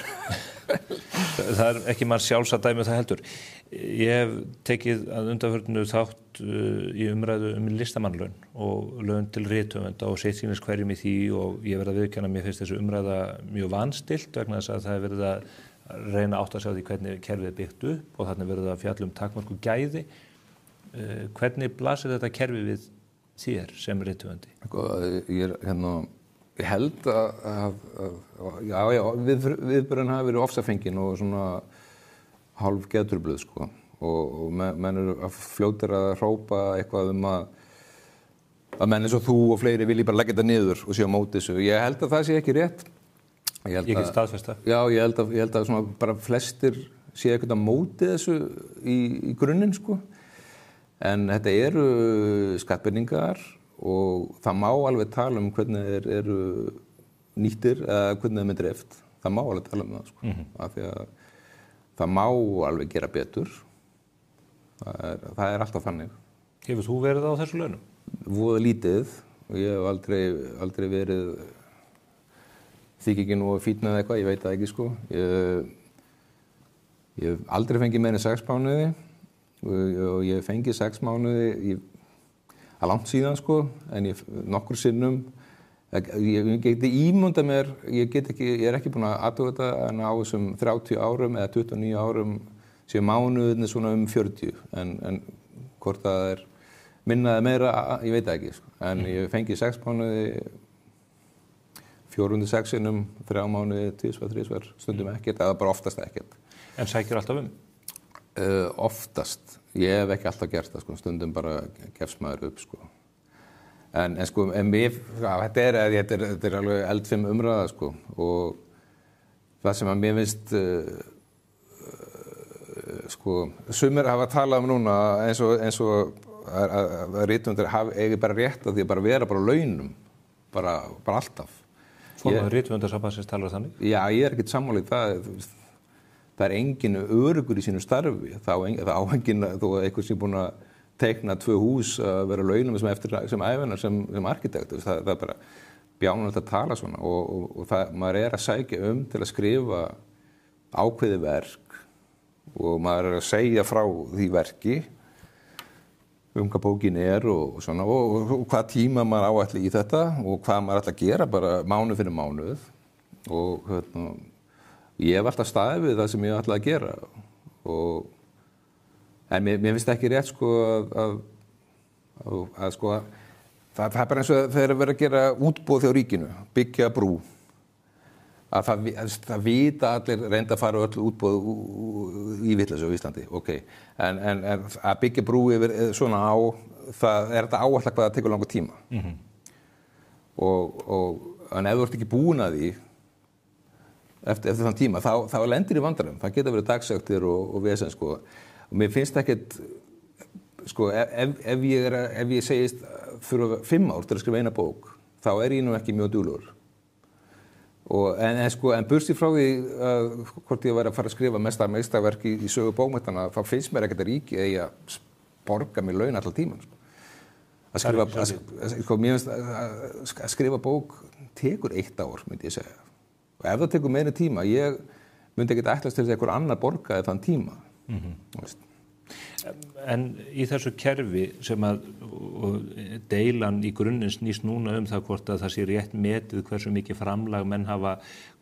Það ekki maður sjálfsagt dæmi það heldur. Ég hef tekið að undanförnu þátt í umræðu listamannlaun og laun til rithöfunda og sitt sýnist hverjum í því og ég verð að viðurkenna mér finnst þessu umræða mjög vanstilt vegna þess að það verið að reyna átt að sjá því hvernig kerfið byggt upp og þarna verið að fjalla takmörku gæði. Hvernig blasir þetta kerfi við þér sem rithöfundi? Ég held að viðbröðin hafi verið ofsafengin og svona hálf geðtrufluð, sko. Og menn eru fljótir að hrópa eitthvað að menn eins og þú og fleiri vilji bara leggja þetta niður og sé á móti þessu. Ég held að það sé ekki rétt. Ég get staðfesta. Já, ég held að svona bara flestir sé eitthvað á móti þessu í grunninn, sko. En þetta eru skattbyrningar og það má alveg tala um hvernig þeir eru nýttir eða hvernig þeim dreift. Það má alveg tala um það, sko. Af því að það má alveg gera betur. Það alltaf þannig. Hefur þú verið á þessu launum? Voða lítið og ég hef aldrei verið þykir ekki nú að fínna eða eitthvað, ég veit það ekki, sko. Ég hef aldrei fengið meira en 6 mánuði og ég hef fengið 6 mánuði að langt síðan, sko, en nokkur sinnum. Ég geti ímyndað mér, ég er ekki búinn að athuga þetta en á þessum 30 árum eða 29 árum séu mánuðinni svona 40, en hvort það minna eða meira, ég veit það ekki, sko. En ég fengið 6 mánuði, 406 sinnum, 3 mánuði, 2-3, stundum ekkert, eða bara oftast ekkert. En sækir alltaf um? Oftast. Ég hef ekki alltaf gert það, sko, stundum bara gefst maður upp, sko. En sko, þetta er alveg eldfim umræða, sko, og það sem að mér finnst, sko, sumir hafa talað um núna eins og að rithöfundar eigi bara rétt að því að bara vera bara á launum, bara alltaf. Formaður rithöfundarsambandsins talar þannig? Já, ég ekkert sammála í það. Það enginn öruggur í sínu starfi. Það á enginn, þó að einhver sé búinn að teikna 2 hús að vera á launum sem ævinar sem arkitekt. Það bara bjánulegt að tala svona og maður að sækja til að skrifa ákveðið verk og maður að segja frá því verki hvað bókin og svona og hvað tíma maður áætli í þetta og hvað maður ætla að gera bara mánuð fyrir mánuð og ég hef alltaf staðið við það sem ég ætla að gera en mér finnst ekki rétt, sko, að sko það bara eins og þegar verið að gera útboð hjá ríkinu, byggja brú að það vita allir reynda að fara öll útboð í vitleysu á Íslandi, ok. En að byggja brú yfir svona á, það þetta áætla hvað það tekur langur tíma. En ef þú ert ekki búin að því eftir þann tíma, þá lendir í vandarum. Það geta verið dagsektir og vesen, sko. Og mér finnst ekkert, sko, ef ég segist fyrir 5 ár til að skrifa eina bók, þá ég nú ekki mjög duglegur. En burtséð frá því hvort ég væri að fara að skrifa meistarverk í sögu bókmenntanna, þá finnst mér ekkert að ríkið eigi að borga mér laun allan tímann, sko. Að skrifa bók tekur 1 ár, myndi ég segja. Og ef það tekur meiri tíma, ég myndi ekkert ætlast til þess að einhver annar borgaði þann tíma. En í þessu kerfi sem að deilan í grunninn snýst núna það hvort að það sé rétt metið hversu mikið framlag menn hafa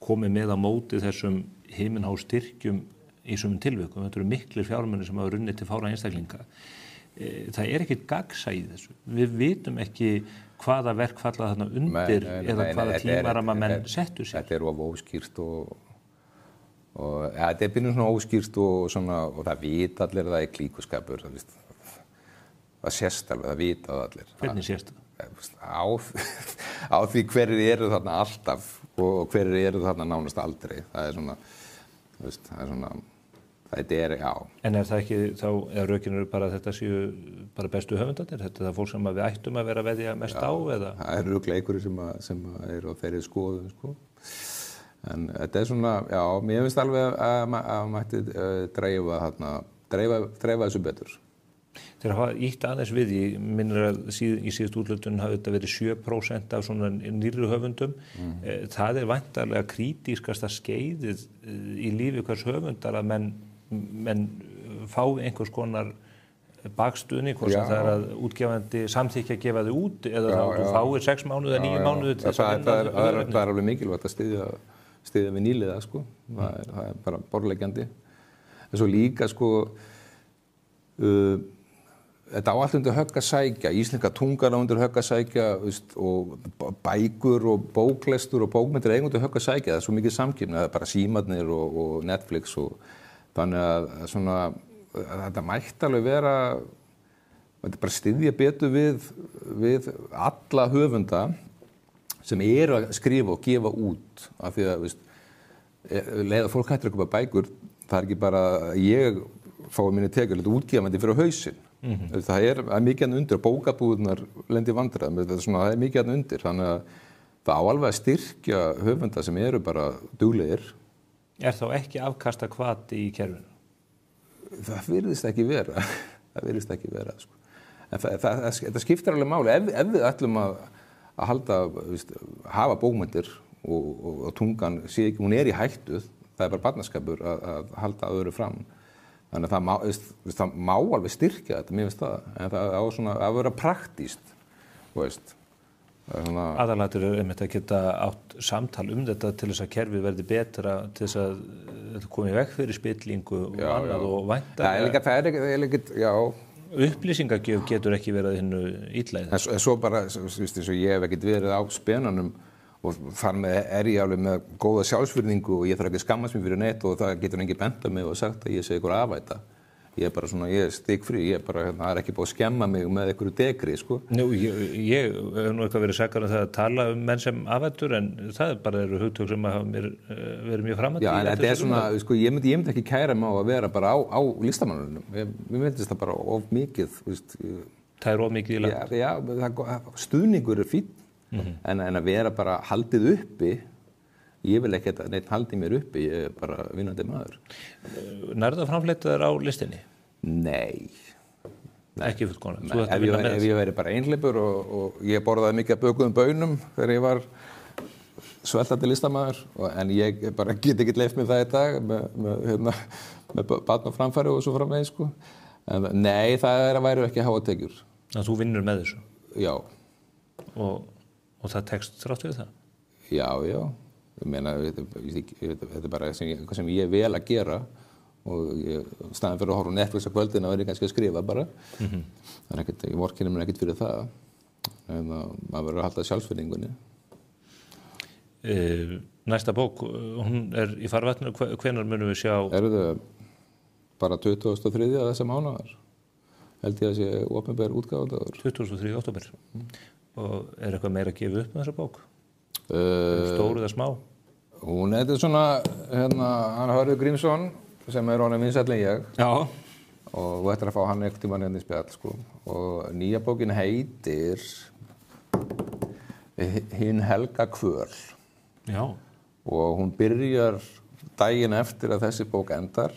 komið með á móti þessum himinhá styrkjum í sumum tilvikum. Þetta eru miklir fjármunir sem hafa runnið til fárra einstaklinga. Það ekkert gagnsæi í þessu. Við vitum ekki hvaða verk falla þarna undir eða hvaða tímaramma menn settu sér? Þetta of óskýrt og þetta byrjum svona óskýrt og það vita allir að það klíkuskapur, það sést alveg, það vita allir. Hvernig sést það? Á því hverjir eru þarna alltaf og hverjir eru þarna nánast aldrei. Það er já. En það ekki þá, eða rökin eru bara að þetta séu bara bestu höfundarnir? Þetta er það fólk sem við ættum að vera að veðja mest á, eða? Það eru örugglega sem eru á þeirri skoðun, sko. En þetta er svona, já, mér finnst alveg að mætti dreifa þessu betur. Þeir hafa ítt aðeins við, ég minnir að í síðust úthlutun hafi þetta verið 7% af svona nýrri höfundum. Það er væntanlega krítískasta skeiðið í lífi hvers höfundar að menn fá einhvers konar bakstuðning, hvort sem það er að útgefandi samþykja að gefa þau út eða þá þú fáir 6 mánuði eða 9 mánuði til þess að vinna. Það er alveg mikilvægt að styðja við nýliða, sko. Það er bara borðleggjandi. En svo líka, sko, þetta á allt undir högg að sækja, íslenska tungan á undir högg að sækja, og bækur og bóklestur og bókmyndir eiga undir högg að sækja, það er svo mikið samkeppni, það er bara símarnir og Netflix og þannig að svona, þetta mætti alveg vera, þetta bara styðja betur við alla höfunda sem eru að skrifa og gefa út, af því að, leið að fólk hættir að kaupa bækur, það er ekki bara ég fái minni tekjur, þetta útgefandi fyrir hausinn. Það er mikið undir, bókabúðunar lendi vandræðum, það er mikið undir, þannig að það á alveg að styrkja höfunda sem eru bara duglegir. Er þá ekki afkasta hvati í kerfinu? Það virðist ekki vera, sko. En þetta skiptir alveg máli, ef við ætlum að hafa bókmyndir og tungan sé ekki, hún er í hættu, það er bara barnaskapur að halda öðru fram. Þannig að það má alveg styrkja þetta, mér finnst það, en það á að vera praktískt, veist. Aðalatur er einmitt að geta átt samtal þetta til þess að kerfið verði betra, til þess að þetta komi veg fyrir spillingu og annað og væntanlega. Upplýsingagjöf getur ekki verið hinnu ítlæði. En svo bara, ég hef ekkert verið á spenanum og þar með ég alveg með góða sjálfsvirðingu og ég þarf ekki að skammast mér fyrir neitt og það getur enginn bent á mig og sagt að ég sé ykkur afæta. Ég er bara svona, ég er stikkfrí, það er ekki búið að skemma mig með einhverju dekri, sko. Nú, ég hef nú eitthvað verið sakar það að tala menn sem afættur, en það bara eru hugtök sem hafa verið mjög framandi. Já, en þetta er svona, sko, ég myndi ekki kæra mig á að vera bara á listamannunum. Mér myndist það bara of mikið, veist. Það er of mikið í land. Já, stuðningur er fínn, en að vera bara haldið uppi, ég vil ekki að neitt haldi mér uppi, ég er bara vinnandi maður. Nærðu það framfleytaðar á listinni? Nei. Ekki fullkomlega? Ef ég væri bara einhleipur og ég borðaði mikið af bökuðum baunum þegar ég var sveltandi listamaður, en ég bara get ekki leyft mér það í dag með barn og framfæri og svo framvegis, sko. Nei, það væri ekki háa tekjur. Þannig að þú vinnur með þessu? Já. Og það tekst þrátt við það? Já. Ég meina, þetta er bara eitthvað sem ég vel að gera og staðan fyrir að horfa á Netflix á kvöldin og er ég kannski að skrifa bara. Þannig að ég vorkenni mér ekkert fyrir það. En maður verður að halda sjálfsvirðingunni. Næsta bók, hún er í farvatninu. Hvenær munum við sjá? Það bara 23. þessa mánaðar. Held ég að sé opinber útgáfudagur. 23. október. Og er eitthvað meira að gefa upp með þessa bók? Stór eða smá? Hún er svona, hann Hörður Grímsson sem er honum vinsæll en ég. Já. Og þú ættir að fá hann einhvern tímann hérna í spjall, sko. Og nýja bókin heitir Hinn helga kvöl. Já. Og hún byrjar daginn eftir að þessi bók endar.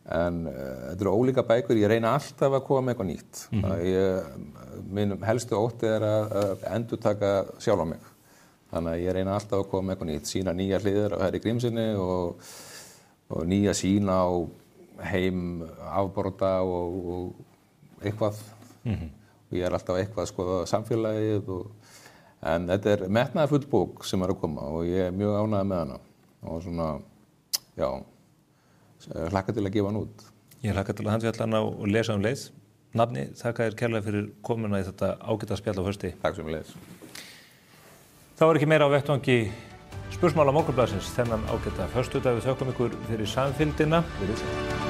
En þetta eru ólíka bækur, ég reyna alltaf að koma með eitthvað nýtt. Minn helstu ótti er að endurtaka sjálf á mig. Þannig að ég reyna alltaf að koma með eitthvað nýtt, sína nýja hliðar á Herri Grímsinni og nýja sína á heim afbrota og eitthvað. Og ég er alltaf eitthvað að skoða samfélagið. En þetta er metnaðarfull bók sem er að koma og ég er mjög ánægður með hana. Og svona, já, hlakka til að gefa hann út. Ég hlakka til að handfjalla hana og lesa leið. nafni. Þakka þér kærlega fyrir komuna í þetta ágæta spjall á föstudag. Takk sömuleiðis. Þá ekki meira á vettvangi Spursmála Morgunblaðsins þennan ágæta föstudag. Við þökkum ykkur fyrir samfylgdina. Verið sæl.